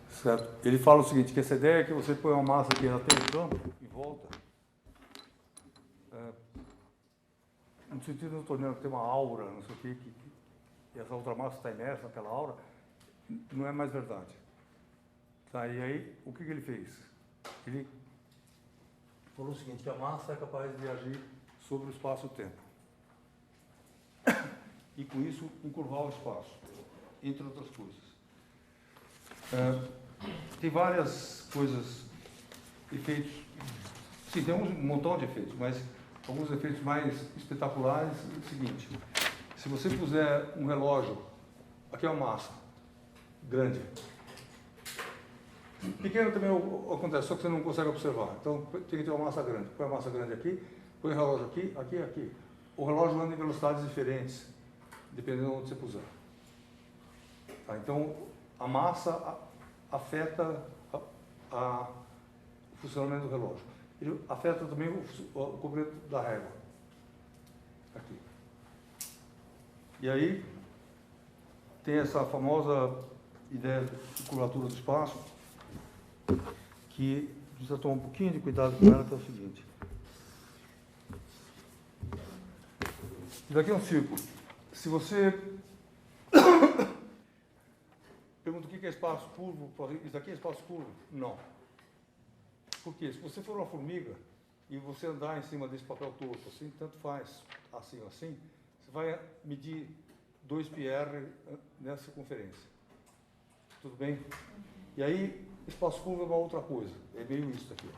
Certo? Ele fala o seguinte, que essa ideia é que você põe uma massa aqui, ela tem um campo em volta, no sentido newtoniano, que tem uma aura, não sei o quê, que essa outra massa está imersa naquela aura, não é mais verdade. Tá, e aí, o que ele fez? Ele falou o seguinte, que a massa é capaz de agir sobre o espaço e o tempo. E com isso, encurvar o espaço, entre outras coisas. Tem várias coisas, efeitos, sim, tem um montão de efeitos, mas alguns efeitos mais espetaculares é o seguinte, se você puser um relógio, aqui é uma massa grande, pequeno também acontece, só que você não consegue observar, então tem que ter uma massa grande, põe a massa grande aqui, põe o relógio aqui, aqui e aqui. O relógio anda em velocidades diferentes, dependendo de onde você puser. Tá, então, a massa afeta o funcionamento do relógio. Ele afeta também o comprimento da régua. Aqui. E aí, tem essa famosa ideia de curvatura do espaço, que precisa tomar um pouquinho de cuidado com ela, que é o seguinte. Isso aqui é um círculo. Se você pergunta o que é espaço curvo, isso aqui é espaço curvo? Não. Por quê? Se você for uma formiga e você andar em cima desse papel torto, assim, tanto faz assim ou assim, você vai medir 2πr nessa circunferência. Tudo bem? E aí, espaço curvo é uma outra coisa. É meio isso aqui.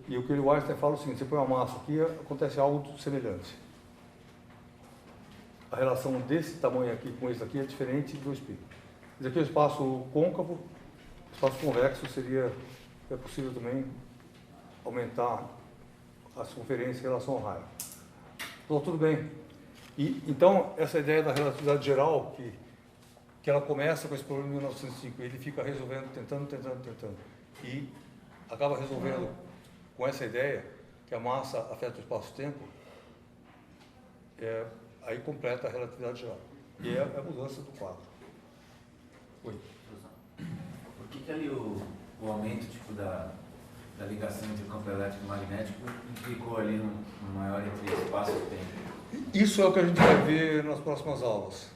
E o que o Einstein fala é o seguinte, você põe uma massa aqui, acontece algo semelhante. A relação desse tamanho aqui com esse aqui é diferente de 2π. Esse aqui é o espaço côncavo, o espaço convexo é possível também aumentar a circunferência em relação ao raio. Então, tudo bem. Então, essa ideia da relatividade geral, que ela começa com esse problema de 1905, ele fica resolvendo, tentando, e acaba resolvendo com essa ideia que a massa afeta o espaço-tempo, aí completa a relatividade geral. E é a mudança do quadro. Oi. Por que ali o aumento tipo, da ligação entre o campo elétrico e magnético implicou ali um maior entre espaço e tempo? Isso é o que a gente vai ver nas próximas aulas.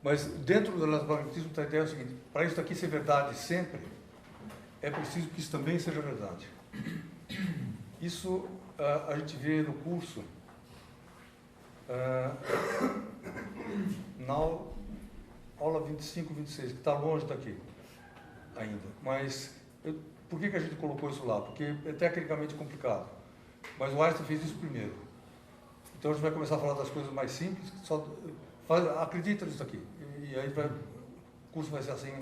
Mas dentro do eletromagnetismo a ideia é o seguinte, para isso aqui ser verdade sempre, é preciso que isso também seja verdade. Isso a gente vê no curso, na aula 25 e 26, que está longe daqui ainda. Mas por que a gente colocou isso lá? Porque é tecnicamente complicado. Mas o Einstein fez isso primeiro. Então a gente vai começar a falar das coisas mais simples, acredita nisso aqui. E aí o curso vai ser assim,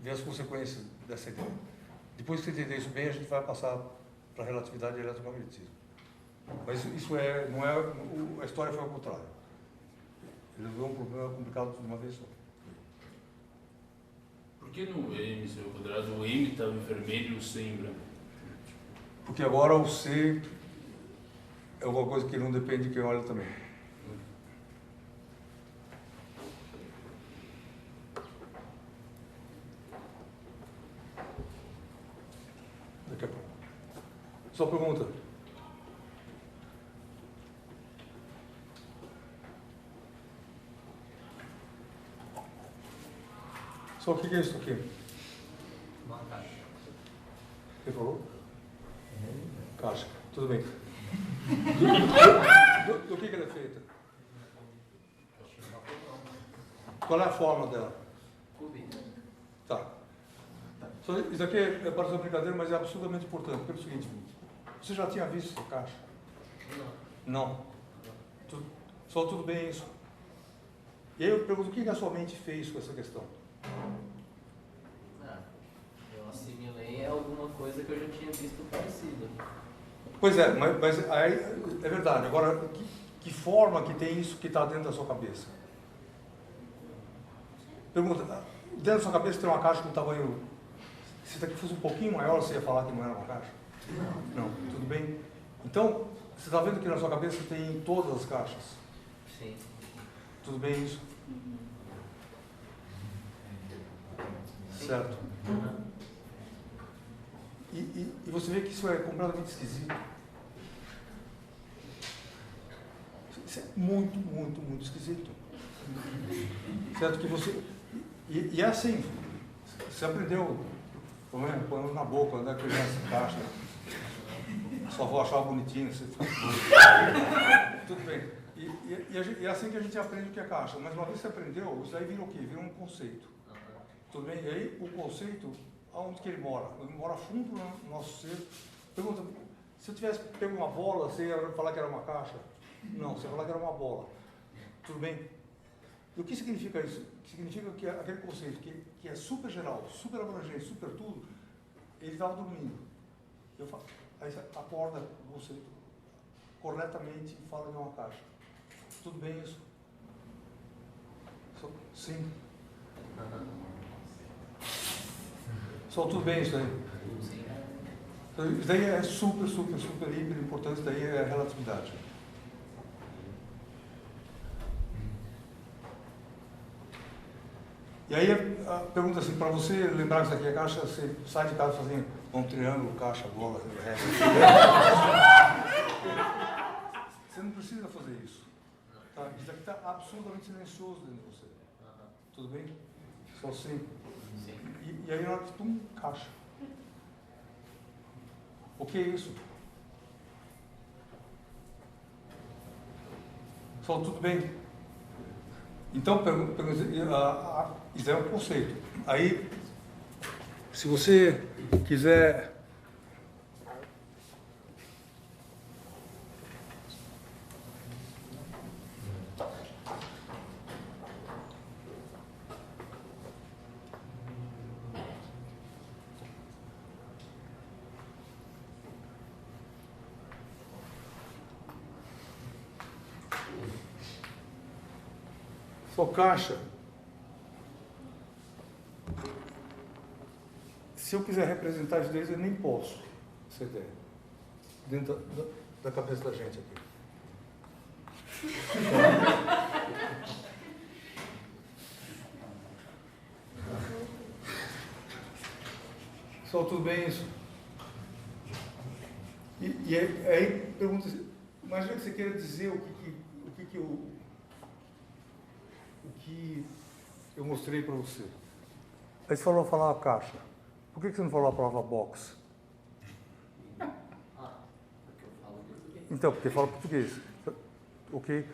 ver as consequências dessa ideia. Depois que você entender isso bem, a gente vai passar para a relatividade e eletromagnetismo. Mas isso não é, a história foi ao contrário. Ele resolveu um problema complicado de uma vez só. Por que no M, seu quadrado, o M estava em vermelho e o C em branco? Porque agora o C é alguma coisa que não depende de quem olha também. Daqui a pouco. Só pergunta. Só o que é isso aqui? Uma caixa. Você falou? Caixa. Tudo bem. Do que ela é feita? Qual é a forma dela? Cubinho. Tá. Isso aqui parece uma brincadeira, mas é absurdamente importante. Pelo seguinte, você já tinha visto essa caixa? Não. Só tudo bem isso. E aí eu pergunto, o que a sua mente fez com essa questão? Eu assimilei alguma coisa que eu já tinha visto parecido. Pois é, mas aí, é verdade. Agora, que forma que tem isso que está dentro da sua cabeça? Pergunta, dentro da sua cabeça tem uma caixa com tamanho... Se isso aqui fosse um pouquinho maior, você ia falar que não era uma caixa? Não, tudo bem? Então, você está vendo que na sua cabeça tem todas as caixas? Sim. Tudo bem isso? Certo. E você vê que isso é completamente esquisito. Isso é muito, muito, muito esquisito. Certo? Que você... E é assim, você aprendeu, põe na boca, quando é criança, caixa. Só vou achar bonitinho, você fica... Tudo bem. E é assim que a gente aprende o que é caixa. Mas uma vez que você aprendeu, isso aí vira o quê? Vira um conceito. Tudo bem? E aí o conceito, aonde que ele mora? Ele mora fundo no nosso ser. Pergunta, se eu tivesse pego uma bola, você ia falar que era uma caixa? Não, você ia falar que era uma bola. Tudo bem? E o que significa isso? Significa que aquele conceito que é super geral, super abrangente, super tudo, ele estava dormindo. Aí você acorda o conceito corretamente e fala de uma caixa. Tudo bem isso? Sim. Só tudo bem isso aí? Sim. Então, isso daí é super, super, super, hiper importante, isso daí é a relatividade. E aí a pergunta assim, para você lembrar que isso aqui é caixa, você sai de casa fazendo um triângulo, caixa, bola, regra. Você não precisa fazer isso. Tá? Isso aqui está absurdamente silencioso dentro de você. Tudo bem? Só assim. Sim. E aí na hora que tu caixa. O que é isso? Só tudo bem? Então, isso é um conceito. Aí, se você quiser... Só caixa. Se eu quiser representar isso deles, eu nem posso. Essa ideia. Dentro da cabeça da gente aqui. Só tudo bem isso? E aí pergunta, imagina que você queira dizer o que eu mostrei para você. Aí você falou falar a caixa. Por que você não falou a palavra box? Porque eu falo português. Então, porque fala português. Ok?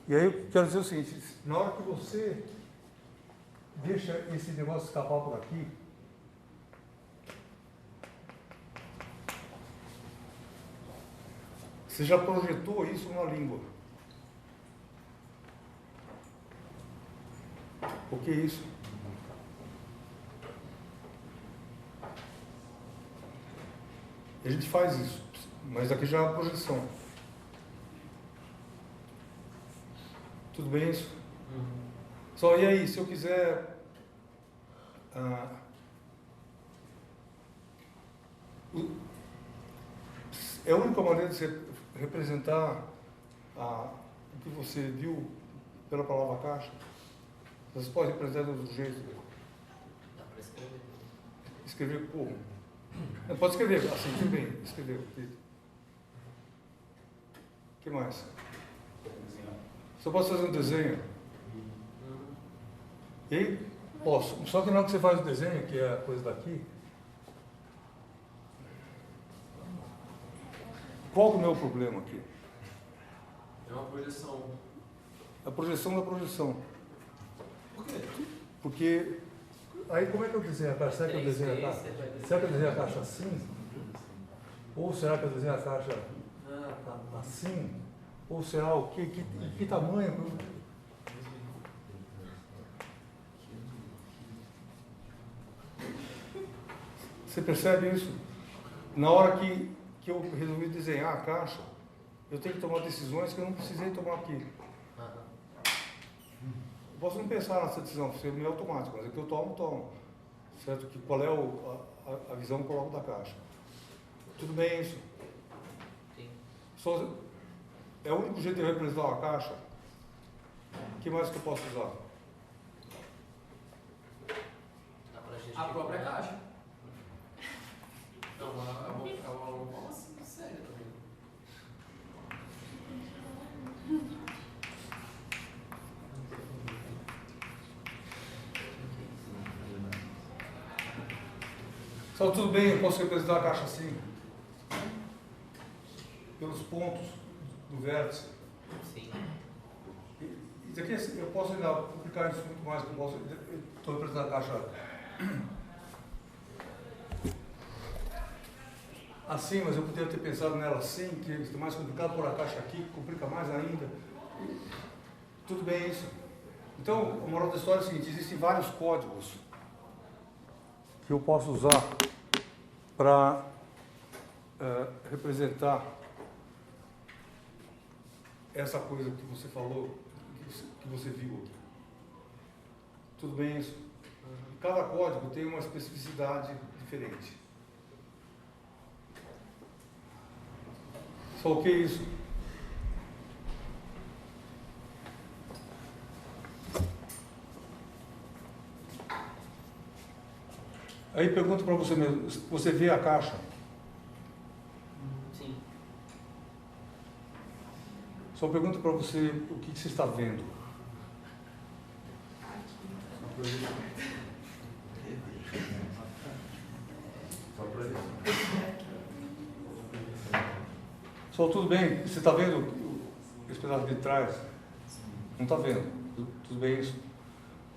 E aí eu quero dizer o seguinte, na hora que você deixa esse negócio escapar por aqui, você já projetou isso na língua. O que é isso? A gente faz isso, mas aqui já é uma projeção. Tudo bem isso? Só e aí, se eu quiser é a única maneira de você representar o que você viu pela palavra caixa. Você pode representar de outro jeito. Dá para escrever. Escrever como? Pode escrever, assim, tudo bem, escrever. O que mais? Você pode fazer um desenho. E aí, posso. Só que na hora que você faz o desenho, que é a coisa daqui, qual que é o meu problema aqui? É uma projeção. A projeção da projeção. Por quê? Porque aí como é que eu desenho a caixa? Será que eu desenho a caixa? Será que eu desenho a caixa assim? Ou será que eu desenho a caixa assim? Ou será o quê? Que tamanho? Você percebe isso? Na hora que eu resolvi desenhar a caixa, eu tenho que tomar decisões que eu não precisei tomar aqui. Eu posso não pensar nessa decisão, ser meio automático, mas é que eu tomo. Certo? Que qual é a visão que eu coloco da caixa. Tudo bem isso? Sim. Só, é o único jeito de eu representar uma caixa. O que mais que eu posso usar? Dá pra gente A própria caixa. É uma forma séria também. Só tudo bem, eu posso representar a caixa assim. Pelos pontos do vértice. Sim. Isso aqui eu posso ainda complicar isso muito mais, que eu estou representando a caixa assim, mas eu poderia ter pensado nela assim, que é mais complicado por a caixa aqui, que complica mais ainda. Tudo bem isso. Então, a moral da história é o seguinte, existem vários códigos que eu posso usar para representar essa coisa que você falou, que você viu aqui. Tudo bem isso? Cada código tem uma especificidade diferente. Só o que é isso? Aí pergunto para você mesmo, você vê a caixa? Sim. Só pergunto para você o que você está vendo. Só tudo bem, você está vendo esse pedaço de trás? Não está vendo, tudo bem isso?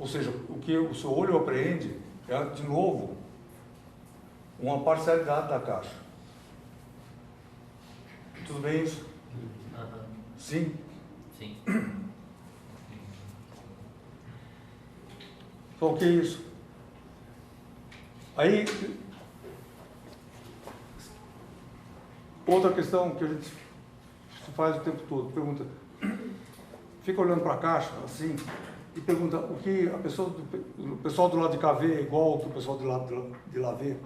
Ou seja, o que o seu olho apreende é, de novo, uma parcialidade da caixa. Tudo bem isso? Sim? Sim. Só o que é isso? Aí, outra questão que a gente faz o tempo todo, pergunta, fica olhando para a caixa, assim, e pergunta o que a pessoa o pessoal do lado de cá vê é igual ao que o pessoal do lado de lá vê.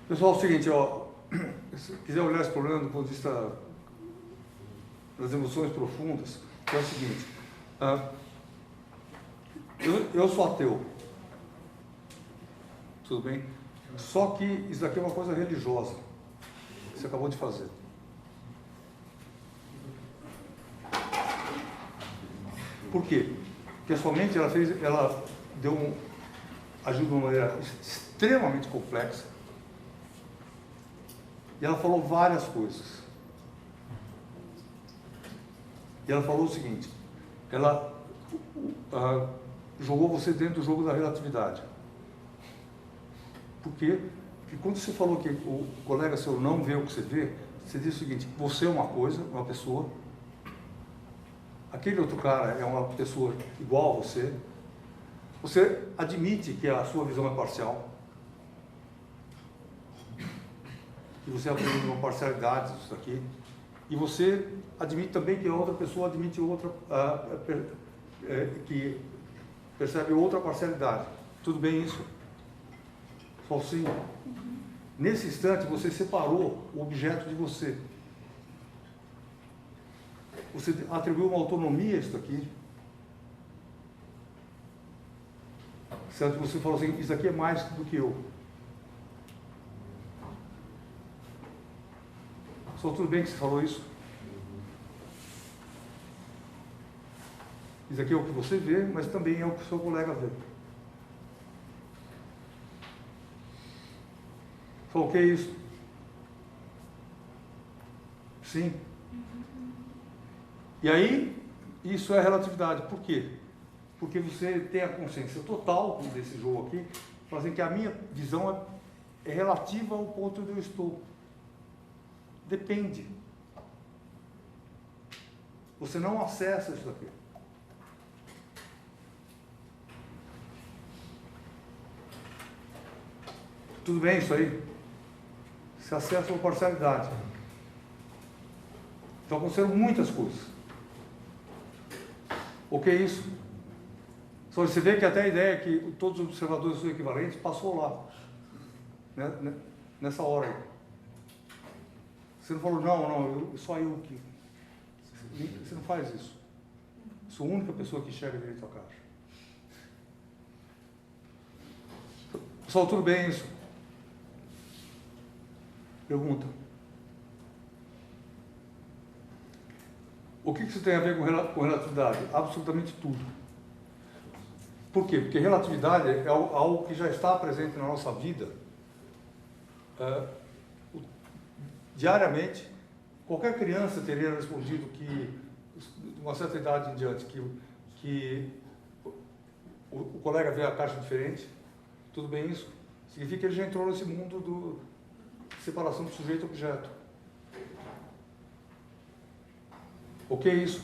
Pessoal, é o seguinte, ó, se quiser olhar esse problema do ponto de vista das emoções profundas, é o seguinte, eu sou ateu, tudo bem? Só que isso daqui é uma coisa religiosa, que você acabou de fazer. Por quê? Porque a sua mente, ela agiu de uma maneira extremamente complexa, e ela falou várias coisas. E ela falou o seguinte, ela jogou você dentro do jogo da relatividade. Por quê? Porque quando você falou que o colega seu não vê o que você vê, você disse o seguinte, você é uma coisa, uma pessoa, aquele outro cara é uma pessoa igual a você, você admite que a sua visão é parcial, que você aprende uma parcialidade disso aqui, e você admite também que a outra pessoa admite outra, que percebe outra parcialidade. Tudo bem isso? Só sim. Nesse instante, você separou o objeto de você. Você atribuiu uma autonomia a isso aqui. Certo? Você falou assim, isso aqui é mais do que eu. Só tudo bem que você falou isso? Isso aqui é o que você vê, mas também é o que o seu colega vê. Falou, o que é isso? Sim. E aí, isso é relatividade. Por quê? Porque você tem a consciência total desse jogo aqui, fazendo que a minha visão é relativa ao ponto onde eu estou. Depende. Você não acessa isso aqui. Tudo bem isso aí? Você acessa uma parcialidade. Então aconteceram muitas coisas. O que é isso? Só você vê que até a ideia que todos os observadores são equivalentes passou lá. Né? Nessa hora aí. Você não falou, não, só eu que... Você não faz isso. Eu sou a única pessoa que enxerga direito a caixa. Pessoal, tudo bem isso? Pergunta. O que isso tem a ver com relatividade? Absolutamente tudo. Por quê? Porque relatividade é algo que já está presente na nossa vida diariamente. Qualquer criança teria respondido que, de uma certa idade em diante, que o colega vê a caixa diferente. Tudo bem isso? Significa que ele já entrou nesse mundo de separação do sujeito e objeto. O que é isso?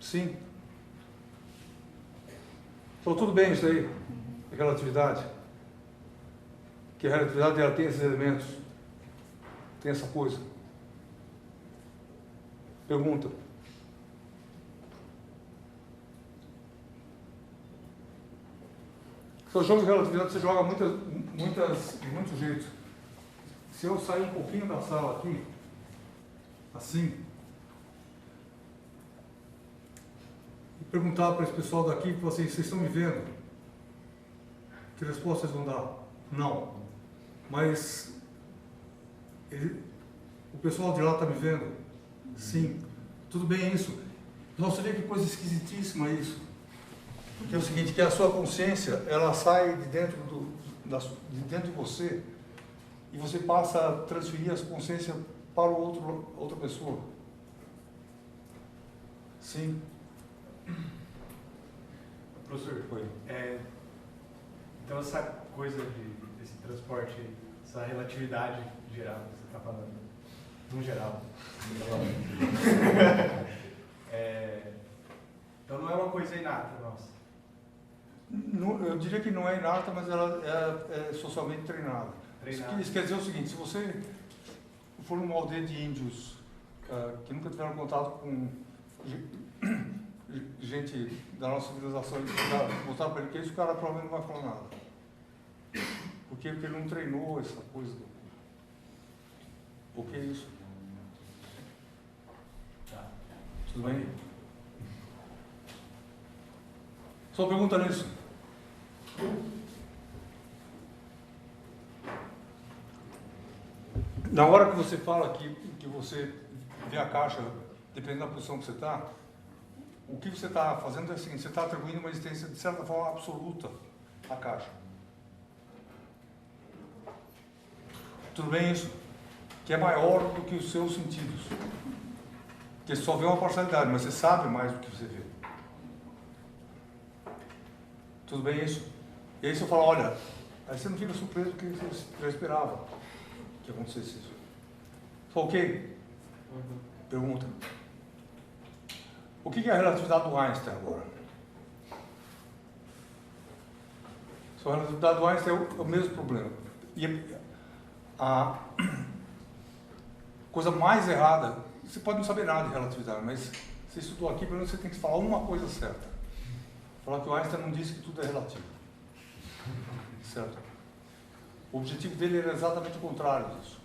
Sim. Então, tudo bem isso aí? Relatividade. Que a relatividade ela tem esses elementos. Tem essa coisa. Pergunta. Então, o jogo de relatividade você joga de muitos jeitos. Se eu sair um pouquinho da sala aqui, assim, e perguntar para esse pessoal daqui, vocês estão me vendo? Que resposta vocês vão dar? Não. Mas o pessoal de lá está me vendo? Sim. Tudo bem isso. Você vê que coisa esquisitíssima isso. Que é o seguinte, que a sua consciência, ela sai de dentro de você e você passa a transferir essa consciência para outra pessoa. Sim. Professor, então essa coisa desse transporte, essa relatividade geral que você está falando, no geral, então não é uma coisa inata nossa? Eu diria que não é inata, mas ela é socialmente treinada. Isso quer dizer o seguinte, se você for numa aldeia de índios que nunca tiveram contato com gente da nossa civilização e mostrar para ele que isso, o cara provavelmente não vai falar nada. Por quê? Porque ele não treinou essa coisa. O que é isso? Tá. Tudo bem? Só pergunta nisso. Na hora que você fala que você vê a caixa, dependendo da posição que você está, o que você está fazendo é o seguinte, você está atribuindo uma existência de certa forma absoluta à caixa. Tudo bem isso? Que é maior do que os seus sentidos. Porque você só vê uma parcialidade, mas você sabe mais do que você vê. Tudo bem isso? E aí você fala, olha, aí você não fica surpreso porque você já esperava que acontecesse isso. Falou, ok? Pergunta. O que é a relatividade do Einstein agora? A relatividade do Einstein é o mesmo problema. E a coisa mais errada, você pode não saber nada de relatividade, mas você estudou aqui, pelo menos você tem que falar uma coisa certa. Falar que o Einstein não disse que tudo é relativo. Certo? O objetivo dele era exatamente o contrário disso.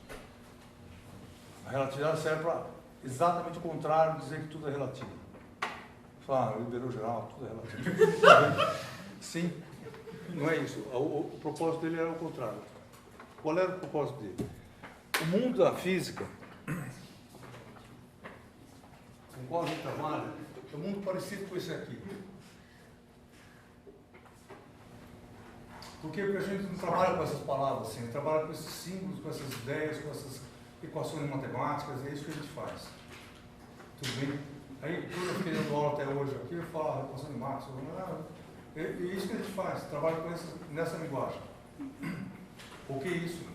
A relatividade serve para exatamente o contrário de dizer que tudo é relativo. Falar, liberou geral, tudo é relativo. Sim, não é isso. O propósito dele era o contrário. Qual era o propósito dele? O mundo da física, com o qual a gente trabalha, é um mundo parecido com esse aqui. Porque a gente não trabalha com essas palavras assim, a gente trabalha com esses símbolos, com essas ideias, com essas equações matemáticas, é isso que a gente faz. Tudo bem? Aí, tudo eu fiquei dando aula até hoje aqui, eu falo equação de Maxwell, é isso que a gente faz, trabalha com nessa linguagem. O que é isso?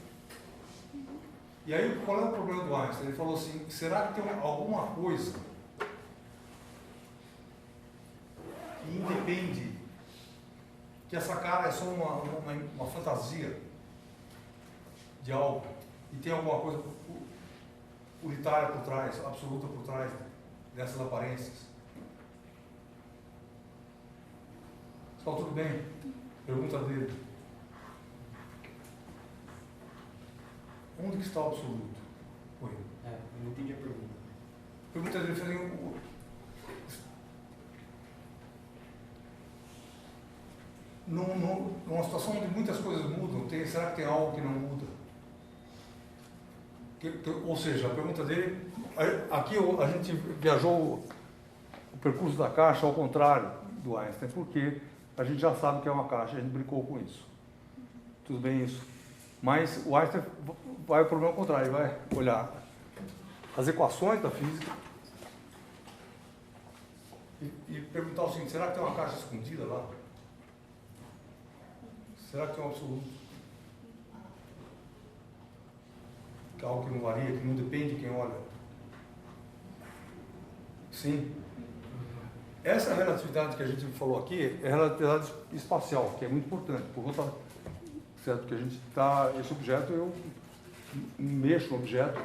E aí, qual é o problema do Einstein? Ele falou assim, será que tem alguma coisa que independe, que essa cara é só uma fantasia de algo, e tem alguma coisa unitária por trás, absoluta por trás dessas aparências? Está tudo bem? Pergunta dele. Onde que está o absoluto? Oi. Eu não entendi a pergunta. Pergunta dele foi numa situação onde muitas coisas mudam, será que tem algo que não muda? Ou seja, a pergunta dele, aqui a gente viajou o percurso da caixa ao contrário do Einstein, porque a gente já sabe que é uma caixa, a gente brincou com isso. Tudo bem isso? Mas o Einstein vai ao problema contrário, ele vai olhar as equações da física e perguntar o seguinte, será que tem uma caixa escondida lá? Será que tem um absoluto? Que é algo que não varia, que não depende de quem olha? Sim. Essa relatividade que a gente falou aqui é a relatividade espacial, que é muito importante, por conta, certo? Que a gente está, esse objeto, eu mexo no objeto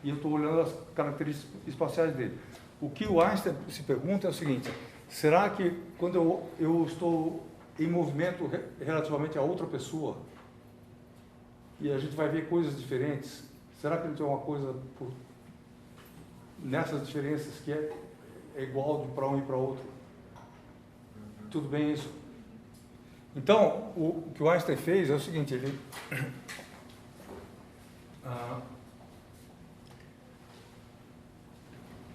e eu estou olhando as características espaciais dele. O que o Einstein se pergunta é o seguinte, será que quando eu estou em movimento relativamente a outra pessoa e a gente vai ver coisas diferentes, será que não tem uma coisa nessas diferenças que é igual para um e para outro? Tudo bem isso? Então, o que o Einstein fez é o seguinte, ele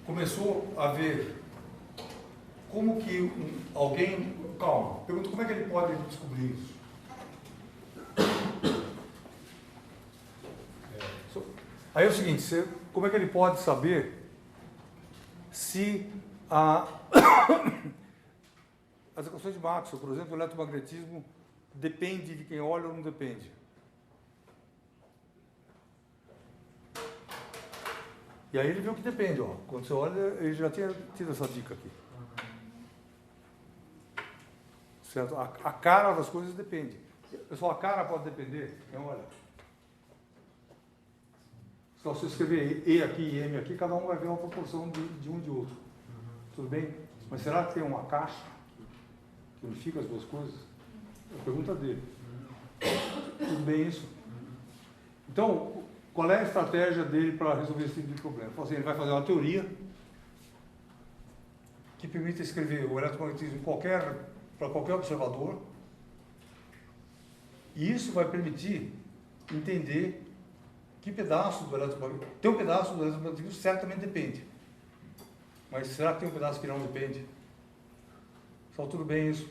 começou a ver como que alguém... Calma, pergunta como é que ele pode descobrir isso? Aí é o seguinte, como é que ele pode saber se as equações de Maxwell, por exemplo, o eletromagnetismo depende de quem olha ou não depende? E aí ele viu que depende, ó. Quando você olha, ele já tinha tido essa dica aqui. Certo? A cara das coisas depende. Pessoal, a cara pode depender, quem olha. Se você escrever E aqui e M aqui, cada um vai ver uma proporção de um e de outro. Tudo bem? Mas será que tem uma caixa que unifica as duas coisas? É a pergunta dele. Tudo bem isso? Então, qual é a estratégia dele para resolver esse tipo de problema? Ele vai fazer uma teoria que permite escrever o eletromagnetismo para qualquer observador, e isso vai permitir entender que pedaço do eletromagnetismo... Tem um pedaço do eletromagnetismo certamente depende. Mas será que tem um pedaço que não depende? Só tudo bem isso?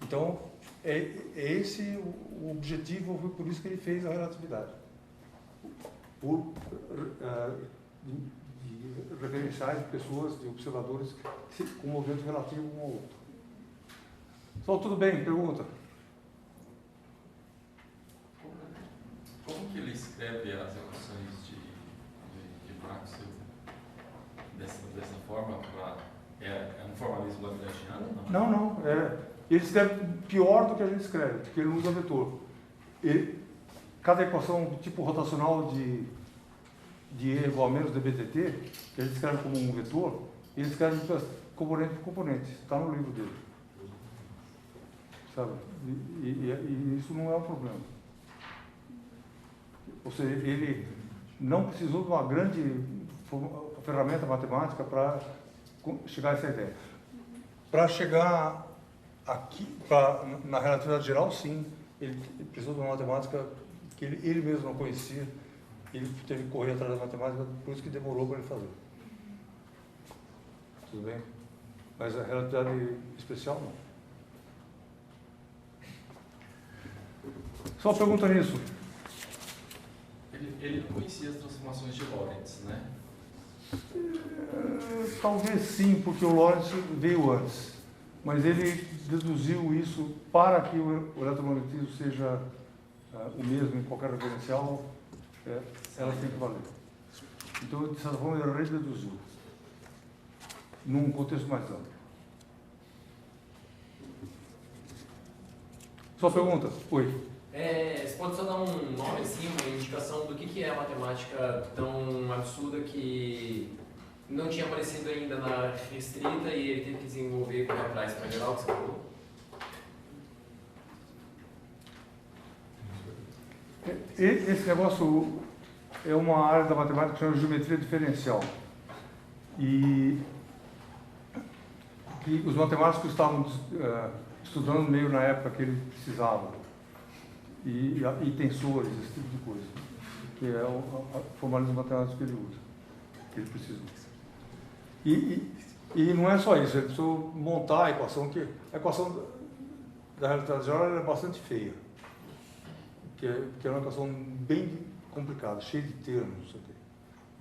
Então, é esse o objetivo, foi por isso que ele fez a relatividade. De referenciais de pessoas, de observadores com movimento relativo um ao outro. Só tudo bem? Pergunta. Como que ele escreve as equações de Maxwell dessa forma? É um formalismo lagrangiano? Não. Ele escreve pior do que a gente escreve, porque ele não usa vetor. cada equação do tipo rotacional de E igual a menos dBdt, que a gente escreve como um vetor, ele escreve componente por componente. Está no livro dele. Sabe? E isso não é um problema. Ou seja, ele não precisou de uma grande ferramenta matemática para chegar a essa ideia. Para chegar aqui, na relatividade geral, sim, ele precisou de uma matemática que ele mesmo não conhecia. Ele teve que correr atrás da matemática, por isso que demorou para ele fazer. Tudo bem? Mas a relatividade especial, não. Só uma pergunta nisso. Ele não conhecia as transformações de Lorentz, né? Talvez sim, porque o Lorentz veio antes. Mas ele deduziu isso para que o eletromagnetismo seja o mesmo em qualquer referencial. Ela tem que valer. Então, de certa forma, ele rededuziu num contexto mais amplo. Sua pergunta? Oi. Você pode só dar um nome, assim, uma indicação do que é a matemática tão absurda que não tinha aparecido ainda na restrita e ele teve que desenvolver e correr atrás para geral, que você falou? Esse negócio é uma área da matemática que chama geometria diferencial. E que os matemáticos estavam estudando meio na época que ele precisava. E tensores, esse tipo de coisa. Que é o formalismo matemático que ele usa, que ele precisa. E não é só isso, ele precisou montar a equação, que a equação da realidade geral é bastante feia. Que é uma equação bem complicada, cheia de termos, não sei o quê.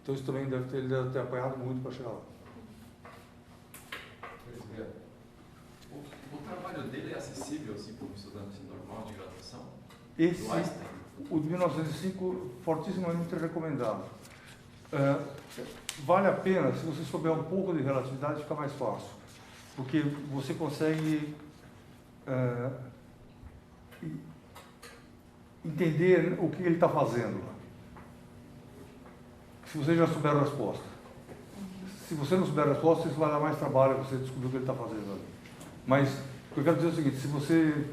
Então isso também ele deve ter apanhado muito para chegar lá. O trabalho dele é acessível assim, para um estudante normal de graduação? Esse, o de 1905, fortissimamente recomendado. Vale a pena, se você souber um pouco de relatividade, fica mais fácil. Porque você consegue entender o que ele está fazendo lá. Se você já souber a resposta. Se você não souber a resposta, isso vai dar mais trabalho você descobrir o que ele está fazendo ali. Mas o que eu quero dizer é o seguinte, se você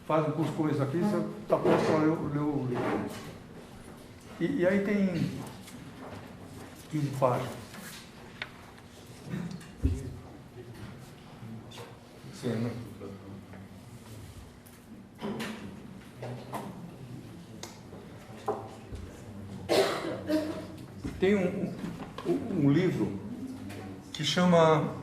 faz um curso como esse aqui, você está pronto para ler o livro. E aí tem 15 páginas. Sim, né? Tem um livro que chama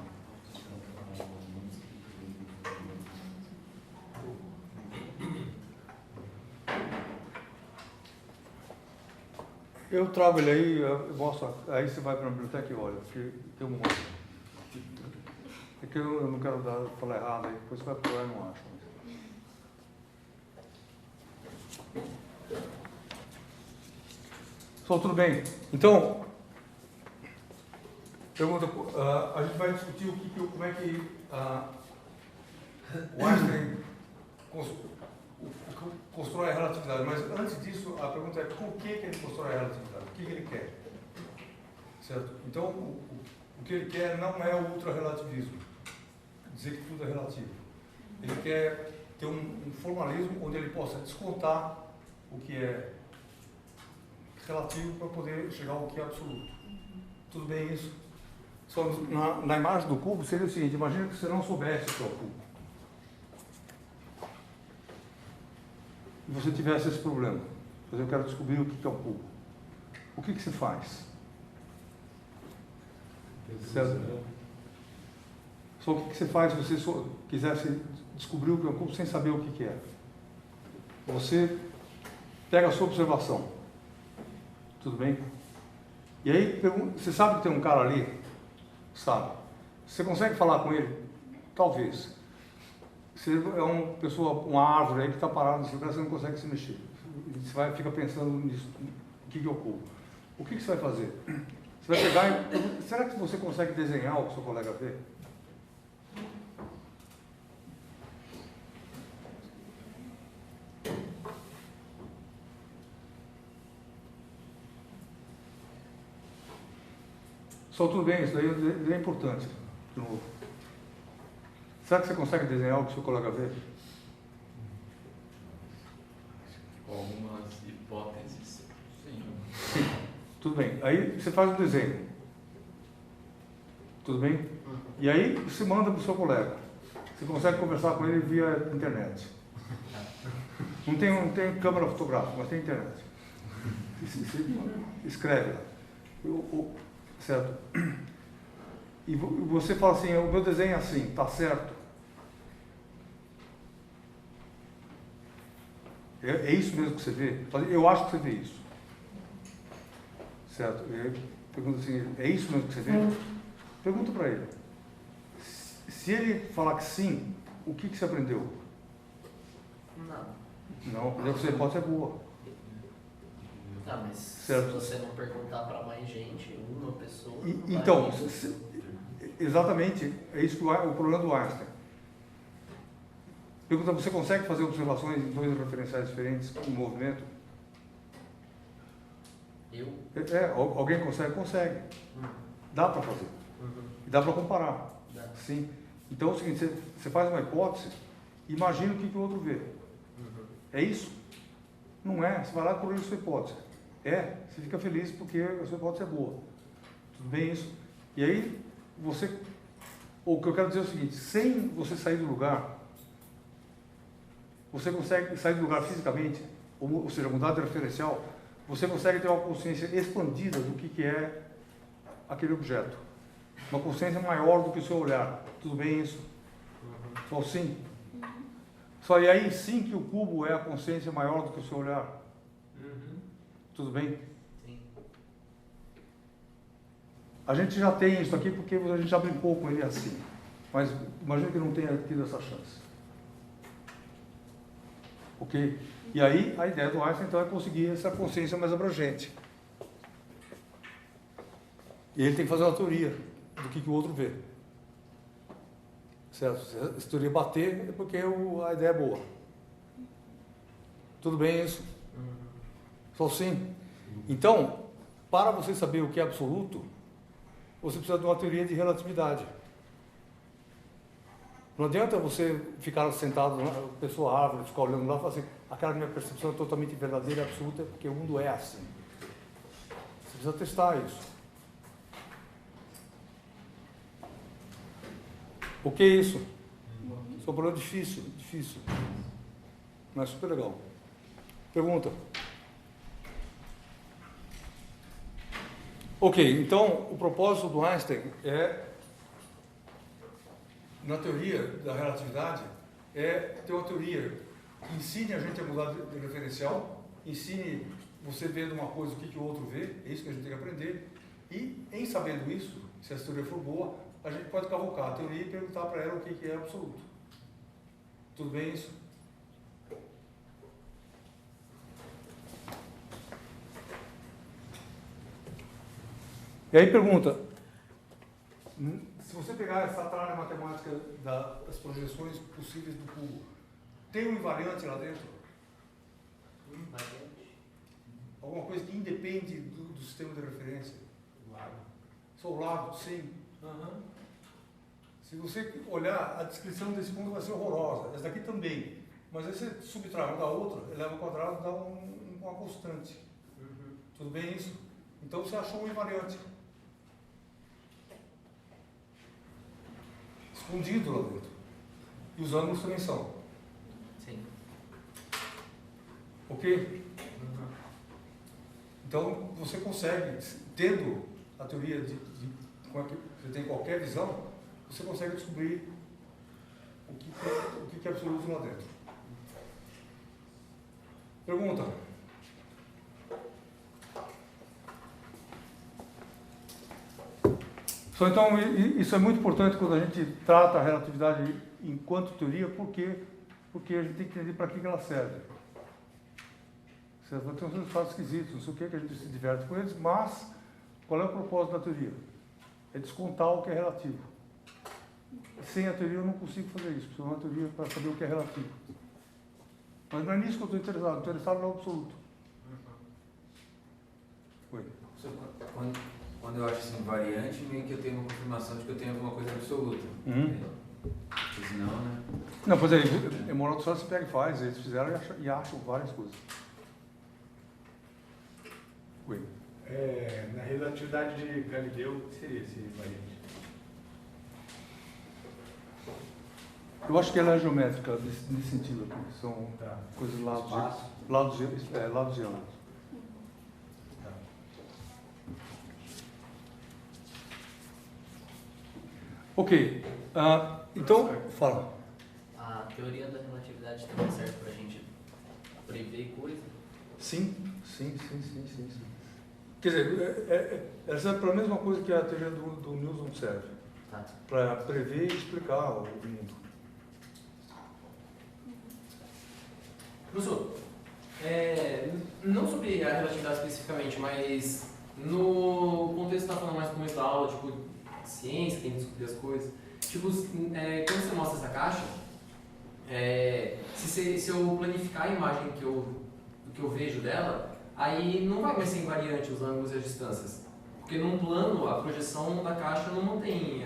eu trago ele aí, eu mostro, aí você vai para a biblioteca e olha, porque tem um monte. É que eu não quero falar errado aí, depois você vai procurar e não acha. Só tudo bem. Então, pergunta, a gente vai discutir como é que o Einstein constrói a relatividade, mas antes disso, a pergunta é com o que ele constrói a relatividade? O que ele quer? Certo? Então, o que ele quer não é o ultrarrelativismo, dizer que tudo é relativo. Ele quer ter um formalismo onde ele possa descontar o que é relativo para poder chegar ao que é absoluto. Tudo bem isso? Só na imagem do cubo seria o seguinte, imagina que você não soubesse o que é o cubo. E você tivesse esse problema. Mas eu quero descobrir o que é um cubo. O que você faz? Certo? Só o que você faz se você quisesse descobrir o que é um cubo sem saber o que é? Você pega a sua observação. Tudo bem? E aí, você sabe que tem um cara ali? Sabe. Você consegue falar com ele? Talvez. Você é uma pessoa, uma árvore aí que está parada no seu lugar, você não consegue se mexer. Você fica pensando nisso, o que eu ocupo. O que você vai fazer? Você vai pegar e... Será que você consegue desenhar o que o seu colega vê? Só tudo bem, isso daí é importante. De novo. Será que você consegue desenhar o que o seu colega vê? Com algumas hipóteses, sim. Tudo bem. Aí você faz o desenho. Tudo bem? E aí você manda para o seu colega. Você consegue conversar com ele via internet. Não tem câmera fotográfica, mas tem internet. Escreve lá. Certo? E você fala assim, o meu desenho é assim, está certo? É isso mesmo que você vê? Eu acho que você vê isso. Certo? Eu pergunto assim, é isso mesmo que você vê? Pergunta para ele. Se ele falar que sim, o que você aprendeu? Não, aprendeu que sua hipótese é boa. Tá, mas Certo. se você não perguntar para mais gente, uma pessoa. Então, exatamente, é isso que o problema do Einstein. Pergunta, você consegue fazer observações em dois referenciais diferentes com movimento? Eu? Alguém consegue? Consegue. Dá para fazer. E dá para comparar. Dá. Sim. Então é o seguinte, você faz uma hipótese, imagina o que o outro vê. É isso? Não é. Você vai lá e corrige a sua hipótese. Você fica feliz porque a sua hipótese é boa. Tudo bem isso? E aí, o que eu quero dizer é o seguinte, sem você sair do lugar, você consegue sair do lugar fisicamente, ou seja, mudar de referencial, você consegue ter uma consciência expandida do que é aquele objeto. Uma consciência maior do que o seu olhar. Tudo bem isso? Só sim? Só e aí sim que o cubo é a consciência maior do que o seu olhar. Tudo bem? Sim. A gente já tem isso aqui porque a gente já brincou com ele assim. Mas imagina que não tenha tido essa chance. Ok? E aí a ideia do Einstein então é conseguir essa consciência mais abrangente. E ele tem que fazer uma teoria do que o outro vê. Certo? Se a teoria bater é porque a ideia é boa. Tudo bem isso? Só sim. Então, para você saber o que é absoluto, você precisa de uma teoria de relatividade. Não adianta você ficar sentado na pessoa árvore, ficar olhando lá e falar assim, aquela minha percepção é totalmente verdadeira e absoluta, porque o mundo é assim. Você precisa testar isso. O que é isso? Isso é um problema difícil. Mas super legal. Pergunta. Ok, então o propósito do Einstein na teoria da relatividade, ter uma teoria que ensine a gente a mudar de referencial, ensine você vendo uma coisa o que o outro vê, é isso que a gente tem que aprender, e em sabendo isso, se essa teoria for boa, a gente pode cavocar a teoria e perguntar para ela o que é absoluto. Tudo bem isso? E aí pergunta, se você pegar essa tralha matemática das projeções possíveis do cubo, tem um invariante lá dentro? Alguma coisa que independe do sistema de referência? Só o lado, sim. Se você olhar, a descrição desse mundo vai ser horrorosa. Essa daqui também. Mas aí você subtrai uma da outra, eleva ao quadrado e dá uma constante. Tudo bem isso? Então você achou um invariante. Escondido lá dentro. E os ângulos também são. Sim. Ok? Então você consegue, tendo a teoria de você tem qualquer visão, você consegue descobrir o que é absoluto lá dentro. Pergunta. Então, isso é muito importante quando a gente trata a relatividade enquanto teoria, porque a gente tem que entender para que ela serve. Você vai ter uns resultados esquisitos, não sei o que a gente se diverte com eles, mas qual é o propósito da teoria? É descontar o que é relativo. Sem a teoria eu não consigo fazer isso, preciso de uma teoria para saber o que é relativo. Mas não é nisso que eu estou interessado no absoluto. Oi. quando eu acho assim, invariante, meio que eu tenho uma confirmação de que eu tenho alguma coisa absoluta. Porque senão, né? Não, pois é, em moral só você pega e faz, eles fizeram e acham várias coisas. Oi. Na relatividade de Galileu, o que seria esse invariante? Eu acho que ela é geométrica nesse sentido aqui. São Tá. coisas Espaço. lados e ângulos. Tá. Ok. Então, fala. A teoria da relatividade também serve para a gente prever coisas? Sim. Quer dizer, ela serve para a mesma coisa que a teoria do Newton serve. Tá. Para prever e explicar o mundo. Professor, não sobre a relatividade especificamente, mas no contexto que você está falando mais no começo da aula, tipo, ciência, tem que descobrir as coisas. Tipo, quando você mostra essa caixa, se eu planificar a imagem que eu vejo dela, aí não vai mais ser invariante os ângulos e as distâncias. Porque num plano, a projeção da caixa não mantém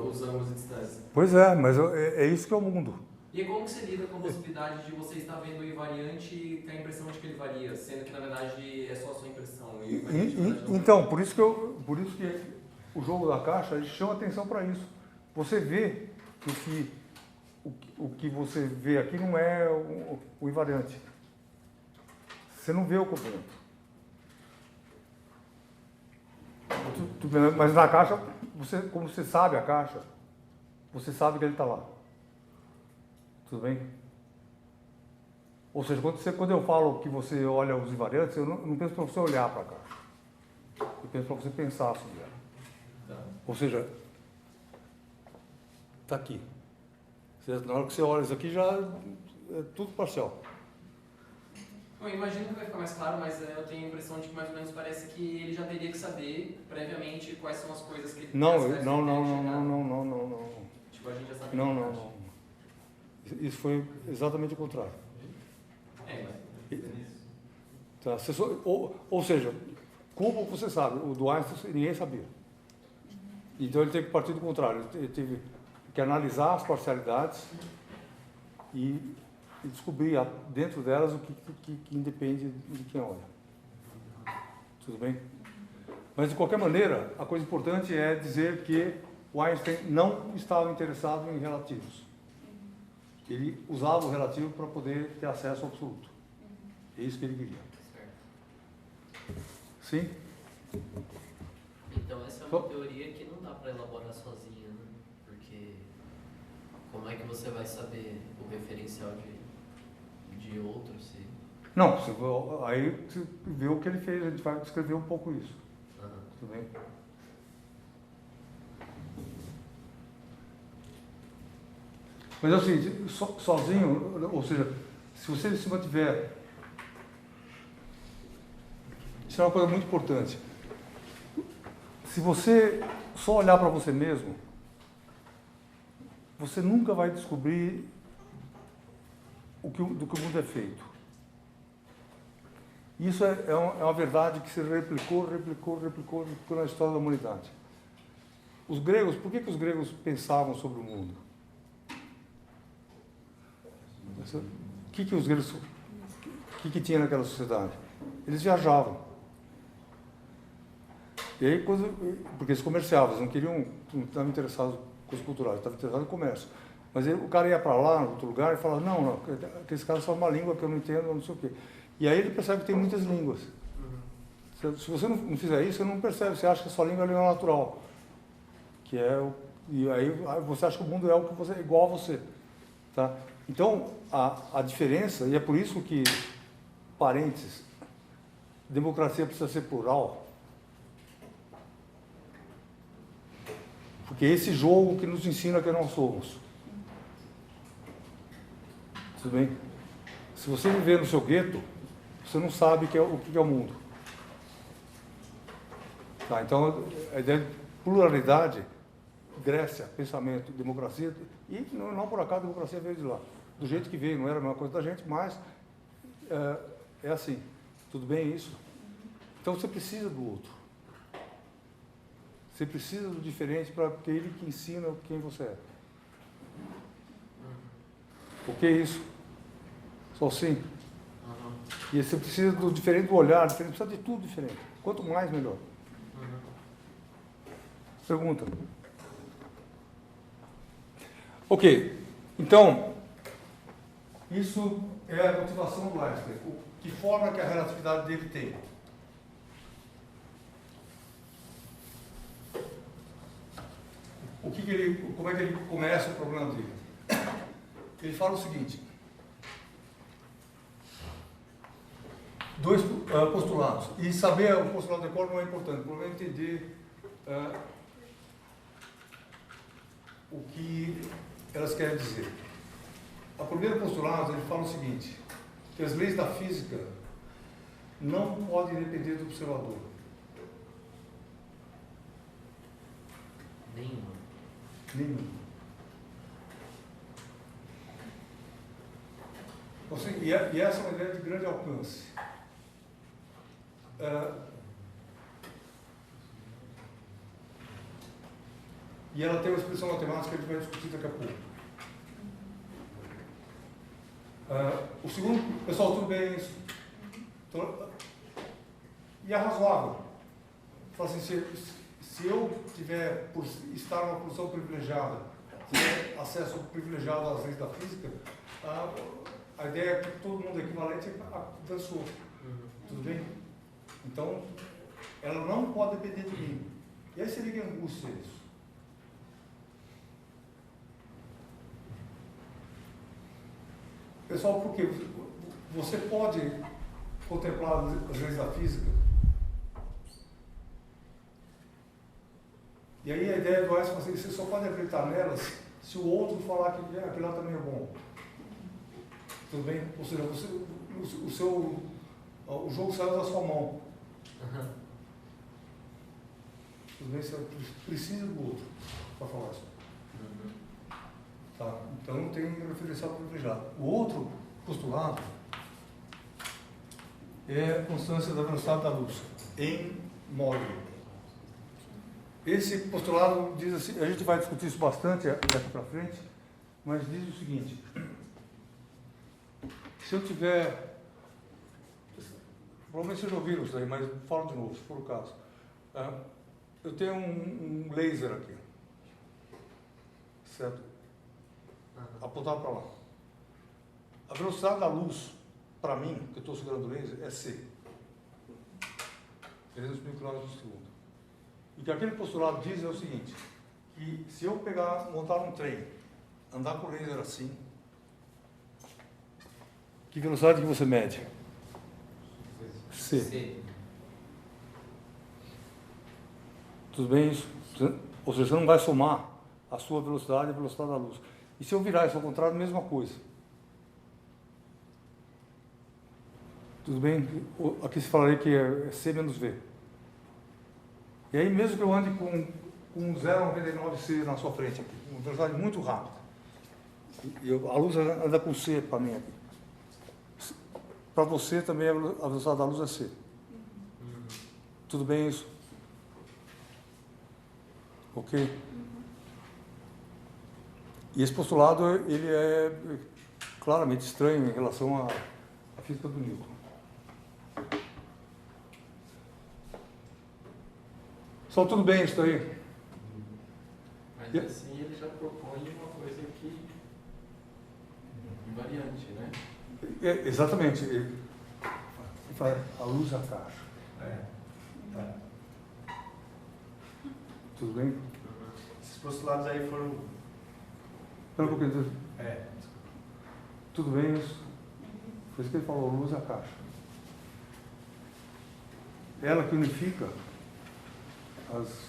os ângulos e distâncias. Pois é, mas é isso que é o mundo. E como que você lida com a possibilidade de você estar vendo o invariante e ter a impressão de que ele varia, sendo que na verdade é só a sua impressão? E o invariante, na verdade, não Então, por isso que o jogo da caixa ele chama atenção para isso. Você vê que o que você vê aqui não é o invariante. Você não vê o complemento. Mas na caixa, como você sabe a caixa, você sabe que ele está lá. Tudo bem? Ou seja, quando eu falo que você olha os invariantes, eu não penso para você olhar para a caixa. Eu penso para você pensar sobre ela. Ou seja, está aqui. Na hora que você olha isso aqui, já é tudo parcial. Eu imagino que vai ficar mais claro, mas eu tenho a impressão de que mais ou menos parece que ele já teria que saber previamente quais são as coisas que ele tem acesso e Não. Tipo, a gente já sabe. Não. Isso foi exatamente o contrário. Mas... Tá, ou seja, como você sabe, o do Einstein ninguém sabia. Então ele teve que partir do contrário, ele teve que analisar as parcialidades e descobrir dentro delas o que independe de quem olha. Tudo bem? Mas de qualquer maneira, a coisa importante é dizer que o Einstein não estava interessado em relativos. Ele usava o relativo para poder ter acesso ao absoluto. É isso que ele queria. Sim? Então essa é uma teoria que não dá para elaborar sozinha, né? Porque como é que você vai saber o referencial de outros? Não, aí você vê o que ele fez, a gente vai descrever um pouco isso. Tudo bem? Mas é o seguinte, sozinho, ou seja, se você se mantiver... Isso é uma coisa muito importante. Se você só olhar para você mesmo, você nunca vai descobrir do que o mundo é feito. Isso é uma verdade que se replicou na história da humanidade. Os gregos, por que os gregos pensavam sobre o mundo? O que os gregos, o que tinha naquela sociedade? Eles viajavam. E aí, porque eles comerciavam, eles não estavam interessados em coisas culturais, estavam interessados em comércio. Mas aí, o cara ia para lá, em outro lugar, e falava, não, aqueles caras falam uma língua que eu não entendo, não sei o quê. E aí ele percebe que tem muitas línguas. Se você não fizer isso, você não percebe, você acha que a sua língua é a língua natural. E aí você acha que o mundo é igual a você. Tá? Então, a diferença, e é por isso que, parênteses, democracia precisa ser plural, porque é esse jogo que nos ensina que nós somos. Tudo bem? Se você viver no seu gueto, você não sabe o que é o mundo. Tá, então, a ideia de pluralidade, Grécia, pensamento, democracia, e não por acaso a democracia veio de lá. Do jeito que veio, não era a mesma coisa da gente, mas é assim. Tudo bem isso? Então você precisa do outro. Você precisa do diferente para que ele que ensina quem você é. O que é isso? Só assim. E você precisa do diferente do olhar, diferente, precisa de tudo diferente. Quanto mais, melhor. Pergunta. Ok. Então, isso é a motivação do Einstein. Que forma que a relatividade dele tem? Como é que ele começa o problema dele? Ele fala o seguinte: dois postulados. E saber o postulado de cor não é importante. O problema é entender o que elas querem dizer. A primeira postulado, ele fala o seguinte: que as leis da física não podem depender do observador. Nenhum. E essa é uma ideia de grande alcance. E ela tem uma expressão matemática que a gente vai discutir daqui a pouco. O segundo, pessoal, tudo bem isso? E é razoável. Fala assim, se eu tiver, por estar numa posição privilegiada, tiver acesso privilegiado às leis da física, a ideia é que todo mundo é equivalente dançou. Tudo bem? Então, ela não pode depender de mim. E aí seria que angústia isso. Pessoal, por quê? Você pode contemplar as leis da física. E aí a ideia do Einstein é assim, você só pode acreditar nelas se o outro falar que aquilo lá também é bom. Tudo bem? Ou seja, o jogo saiu da sua mão. Tudo bem? Você precisa do outro para falar isso. Tá? Então não tem referencial privilegiado. O outro postulado é a constância da velocidade da luz em módulo. Esse postulado diz assim, a gente vai discutir isso bastante daqui para frente, mas diz o seguinte: se eu tiver, provavelmente vocês já ouviram isso aí, mas falo de novo, se for o caso. Eu tenho um laser aqui, certo? Apontado para lá. A velocidade da luz, para mim, que eu estou segurando o laser, é c. 300 mil km por segundo. E o que aquele postulado diz é o seguinte: que se eu montar um trem, andar com o laser assim, que velocidade que você mede? C. Tudo bem isso? Ou seja, você não vai somar a sua velocidade e a velocidade da luz. E se eu virar isso ao contrário, mesma coisa. Tudo bem? Aqui se falaria que é C menos V. E aí, mesmo que eu ande com 0,99C na sua frente, aqui, uma velocidade muito rápida, a luz anda com C para mim aqui. Para você também a velocidade da luz é C. Tudo bem isso? Ok? E esse postulado, ele é claramente estranho em relação à física do Newton. Só tudo bem isso aí? Mas assim ele já propõe uma coisa que invariante, né? Exatamente. Ele faz a luz à caixa. Tá. Tudo bem? Esses postulados aí foram... Espera um pouquinho. desculpa. Tudo bem isso? Foi isso que ele falou, luz à caixa. Ela que unifica as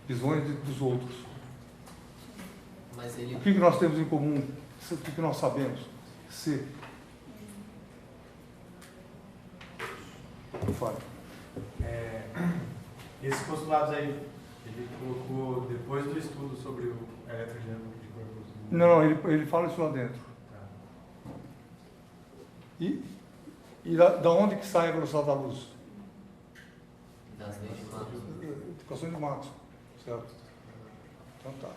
visões dos outros. Mas ele... O que nós temos em comum? O que nós sabemos? C. Fala. Esses postulados aí, ele colocou depois do estudo sobre o elerodinâmico de corpos. Não, ele fala isso lá dentro. Tá. E da onde que sai a velocidade da luz? Das leis de Maxwell. Equações de Maxwell. Certo? Então tá.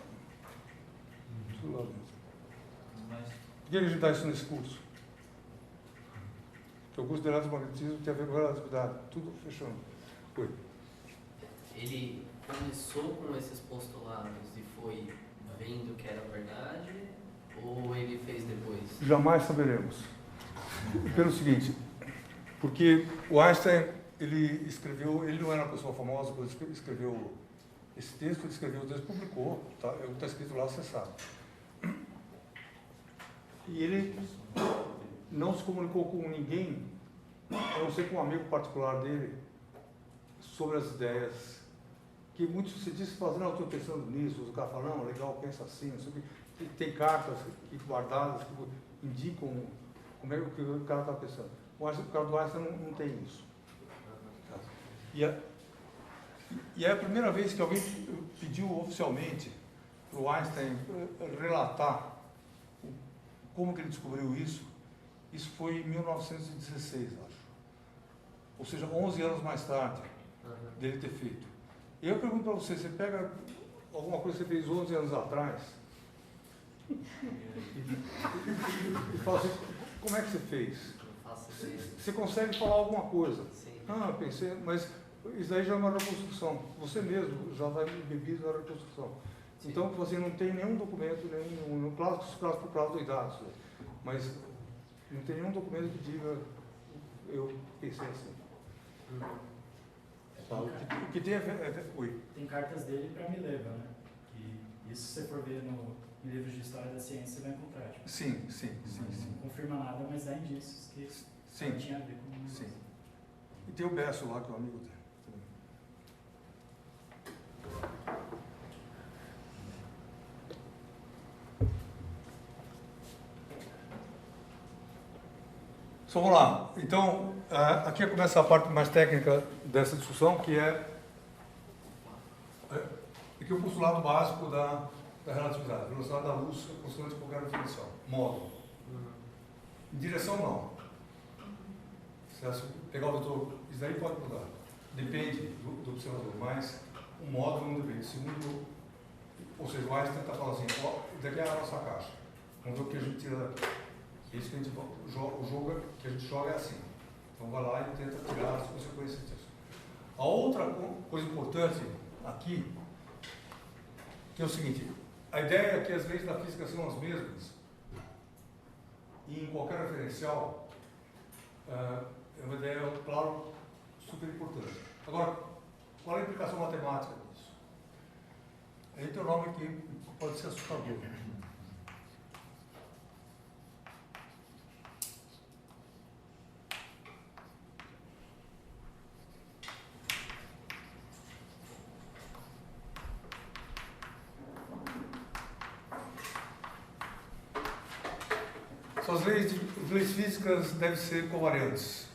Tudo lá dentro. Por que a gente dá isso nesse curso? Porque o curso de eletromagnetismo tem a ver com relatividade. Tudo fechando. Oi. Ele começou com esses postulados e foi vendo que era verdade, ou ele fez depois? Jamais saberemos. Pelo seguinte, porque o Einstein, ele escreveu, ele não era uma pessoa famosa, quando ele escreveu esse texto, ele escreveu o texto, publicou, tá? Está escrito lá, você sabe. E ele não se comunicou com ninguém, a não ser com um amigo particular dele, sobre as ideias que muitos se dizem fazendo, eu estou pensando nisso, o cara fala, não, legal, pensa assim, não sei o que. Tem cartas guardadas que indicam como é que o cara está pensando. O cara do Einstein não tem isso. E é a primeira vez que alguém pediu oficialmente para o Einstein relatar como que ele descobriu isso. Isso foi em 1916, acho. Ou seja, 11 anos mais tarde dele ter feito. E eu pergunto para você, você pega alguma coisa que você fez 11 anos atrás e fala assim, como é que você fez? Não faço ideia. Você consegue falar alguma coisa? Sim. Ah, pensei, mas isso aí já é uma reconstrução. Você mesmo já vai bebido na reconstrução. Sim. Então, você não tem nenhum documento, nenhum, claro que os casos por causa do idade, mas não tem nenhum documento que diga, eu pensei assim. O que tem oi. Tem cartas dele para Mileva, né? Que isso, se você for ver no livro de História da Ciência, você vai encontrar. Tipo, Sim. não confirma nada, mas dá indícios que Sim. tinha a ver com isso. Sim. E tem o Bessel lá, que é um amigo dele. Só vamos lá. Então, aqui começa a parte mais técnica dessa discussão, que é aqui o postulado básico da relatividade. Velocidade da luz é constante por qualquer diferencial. Módulo. Em direção, não. Se você pegar o vetor, isso daí pode mudar. Depende do observador, mas o módulo não depende. Segundo, ou seja, o Einstein está falando assim, ó, daqui é a nossa caixa. Vamos ver o que a gente tira daqui. Isso que a gente o jogo que a gente joga é assim. Então vai lá e tenta tirar as consequências disso. A outra coisa importante aqui, que é o seguinte, a ideia é que as leis da física são as mesmas e em qualquer referencial é uma ideia, claro, super importante. Agora, qual é a implicação matemática disso? Aí tem um nome que pode ser assustador. As leis físicas devem ser covariantes.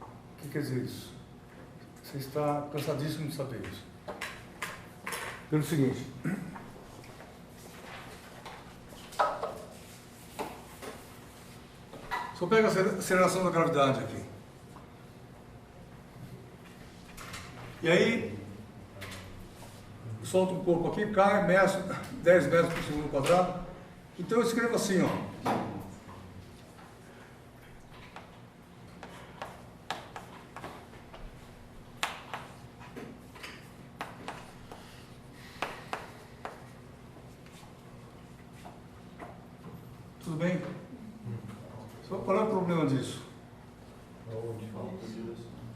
O que quer dizer isso? Você está cansadíssimo de saber isso. Pelo seguinte. Só pega a aceleração da gravidade aqui. E aí, solta um corpo aqui, cai, 10 metros por segundo quadrado. Então eu escrevo assim, ó. Tudo bem? Só qual é o problema disso?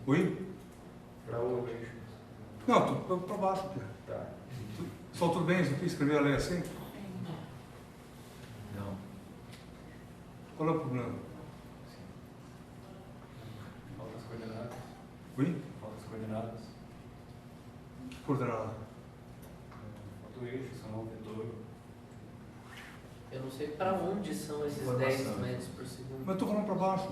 Oi? Para onde? Não, para baixo aqui. Tá. Só tudo bem isso aqui? Escrever a lei assim? Não. Qual é o problema? Falta as coordenadas. Oi? Falta as coordenadas. Que coordenada? Falta o eixo, são o vetor. Eu não sei para onde são esses Informação. 10 metros por segundo. Mas eu estou falando para baixo.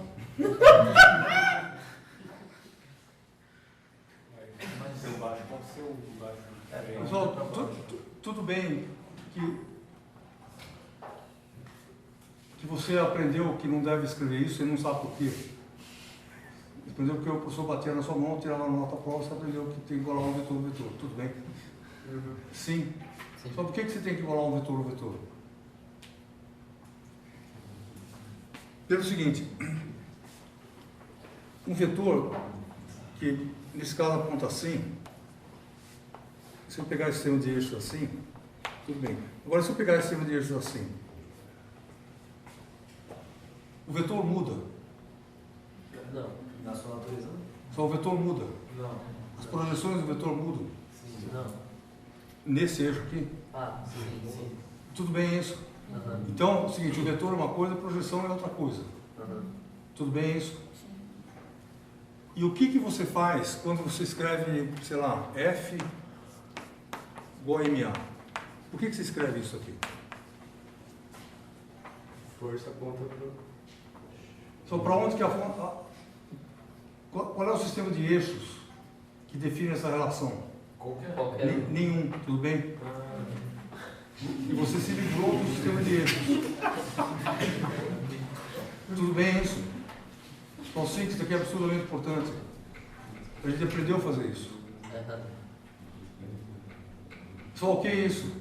Mas seu baixo, qual o seu baixo? Pessoal, tudo bem que você aprendeu que não deve escrever isso e não sabe por quê. aprendeu porque o professor batia na sua mão, tirava a nota prova, você aprendeu que tem que igualar um vetor ao vetor. Tudo bem? Sim. Sim. Só por que você tem que igualar um vetor ao vetor? Pelo seguinte, um vetor que nesse caso aponta assim, se eu pegar esse sistema de eixo assim, tudo bem. Agora se eu pegar esse sistema de eixo assim, o vetor muda. Não, na sua natureza não. Só o vetor muda. Não. As projeções do vetor mudam. Sim, não. Nesse eixo aqui. Ah, sim, sim. Tudo bem isso? Aham. Então, é o seguinte, o vetor é uma coisa, a projeção é outra coisa. Aham. Tudo bem isso? E o que você faz quando você escreve, sei lá, F igual a MA? Por que você escreve isso aqui? Força contra o... Então, para onde que qual é o sistema de eixos que define essa relação? Qualquer. Nenhum, tudo bem? E você se livrou do sistema de eixos. Tudo bem isso? Então, sim, isso aqui é absurdamente importante. A gente aprendeu a fazer isso. Só o que é isso?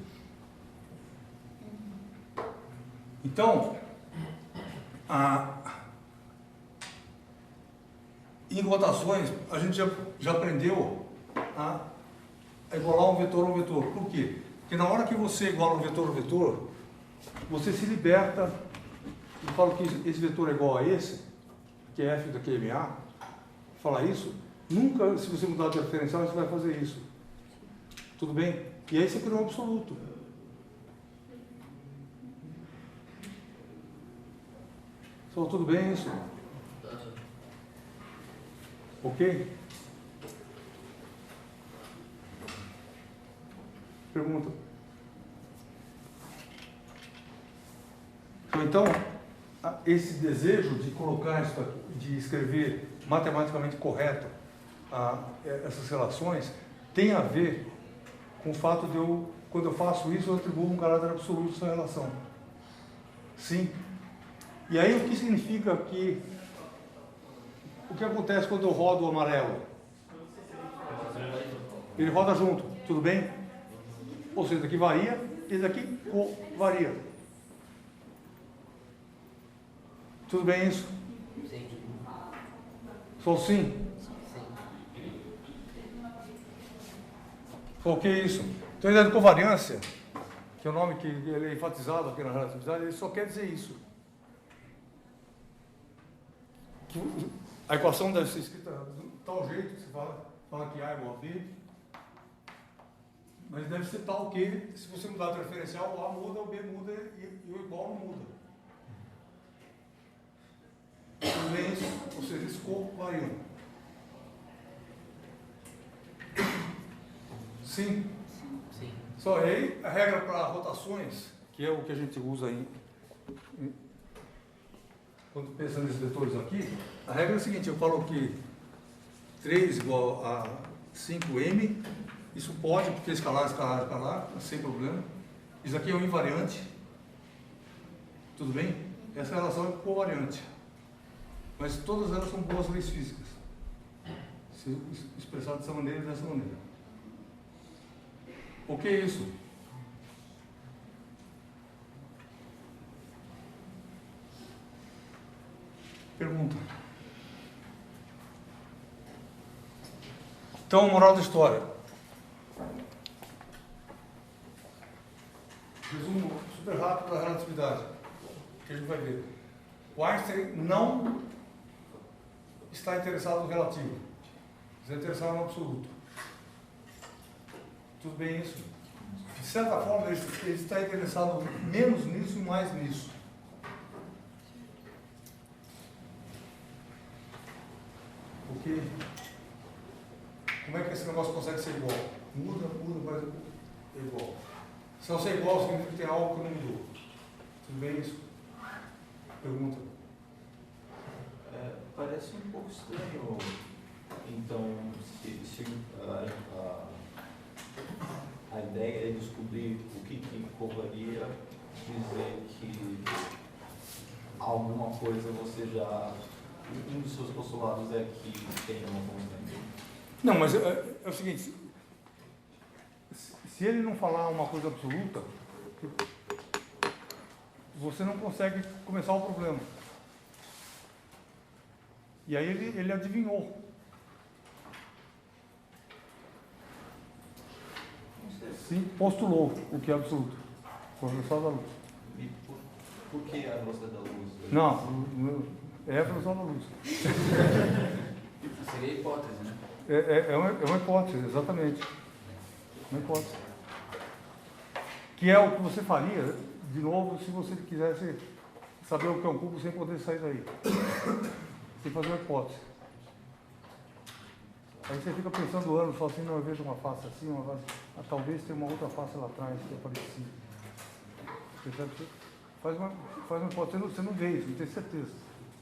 Então, em rotações, a gente já aprendeu a igualar um vetor a um vetor. Por quê? Porque na hora que você iguala um vetor a um vetor, você se liberta. Eu falo que esse vetor é igual a esse, que é f da QMA. Falar isso, nunca, se você mudar de referencial, você vai fazer isso. Tudo bem? E aí você criou um absoluto. Só tudo bem isso? Ok? Pergunta. Então, esse desejo de colocar isso aqui, de escrever matematicamente correto essas relações, tem a ver com o fato de quando eu faço isso, eu atribuo um caráter absoluto a essa relação. Sim. E aí o que significa que... O que acontece quando eu rodo o amarelo? Ele roda junto, tudo bem? Ou seja, daqui varia, esse daqui varia. Tudo bem isso? Sim. Só sim? Só o que é isso? Então a ideia de covariância, que é o nome que ele é enfatizado aqui na relatividade, ele só quer dizer isso. Que a equação deve ser escrita de tal jeito que você fala que A é igual a B, mas deve ser tal que, se você mudar o referencial, o A muda, o B muda e o igual não muda. Tudo bem isso? Ou seja, esse corpo variando. Sim? Sim. Só aí, a regra para rotações, que é o que a gente usa quando pensa nesses vetores aqui, a regra é a seguinte, eu falo que 3 igual a 5m, isso pode, porque escalar, sem problema. Isso aqui é um invariante. Tudo bem? Essa relação é covariante. Mas todas elas são boas leis físicas. Se expressar dessa maneira e dessa maneira. O que é isso? Pergunta. Então, moral da história. Resumo super rápido da relatividade, que a gente vai ver. O Einstein não está interessado no relativo, está interessado no absoluto. Tudo bem isso? De certa forma, ele está interessado menos nisso e mais nisso. Porque como é que esse negócio consegue ser igual? Muda, mas é igual. Se não ser igual, significa que tem algo que não mudou. Tudo bem isso? Pergunta. Parece um pouco estranho, então, se a ideia é descobrir o que covaria, dizer que alguma coisa você já um dos seus postulados é que tem uma consciência. Não, mas é o seguinte, se ele não falar uma coisa absoluta, você não consegue começar o problema. E aí ele adivinhou. Sim, postulou o que é absoluto. Por velocidade da luz. E por que a velocidade da luz? Não, é a velocidade da luz. Seria a hipótese, né? É uma hipótese, exatamente. Uma hipótese. Que é o que você faria, de novo, se você quisesse saber o que é um cubo sem poder sair daí. Sem fazer uma hipótese. Aí você fica pensando anos, só assim, não, eu vejo uma face assim, uma face... Ah, talvez tenha uma outra face lá atrás que é parecida. Percebe? Você faz uma hipótese, você não vê isso, não tem certeza.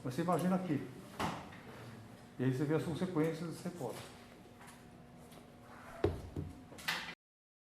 Mas você imagina aqui. E aí você vê as consequências dessa hipótese.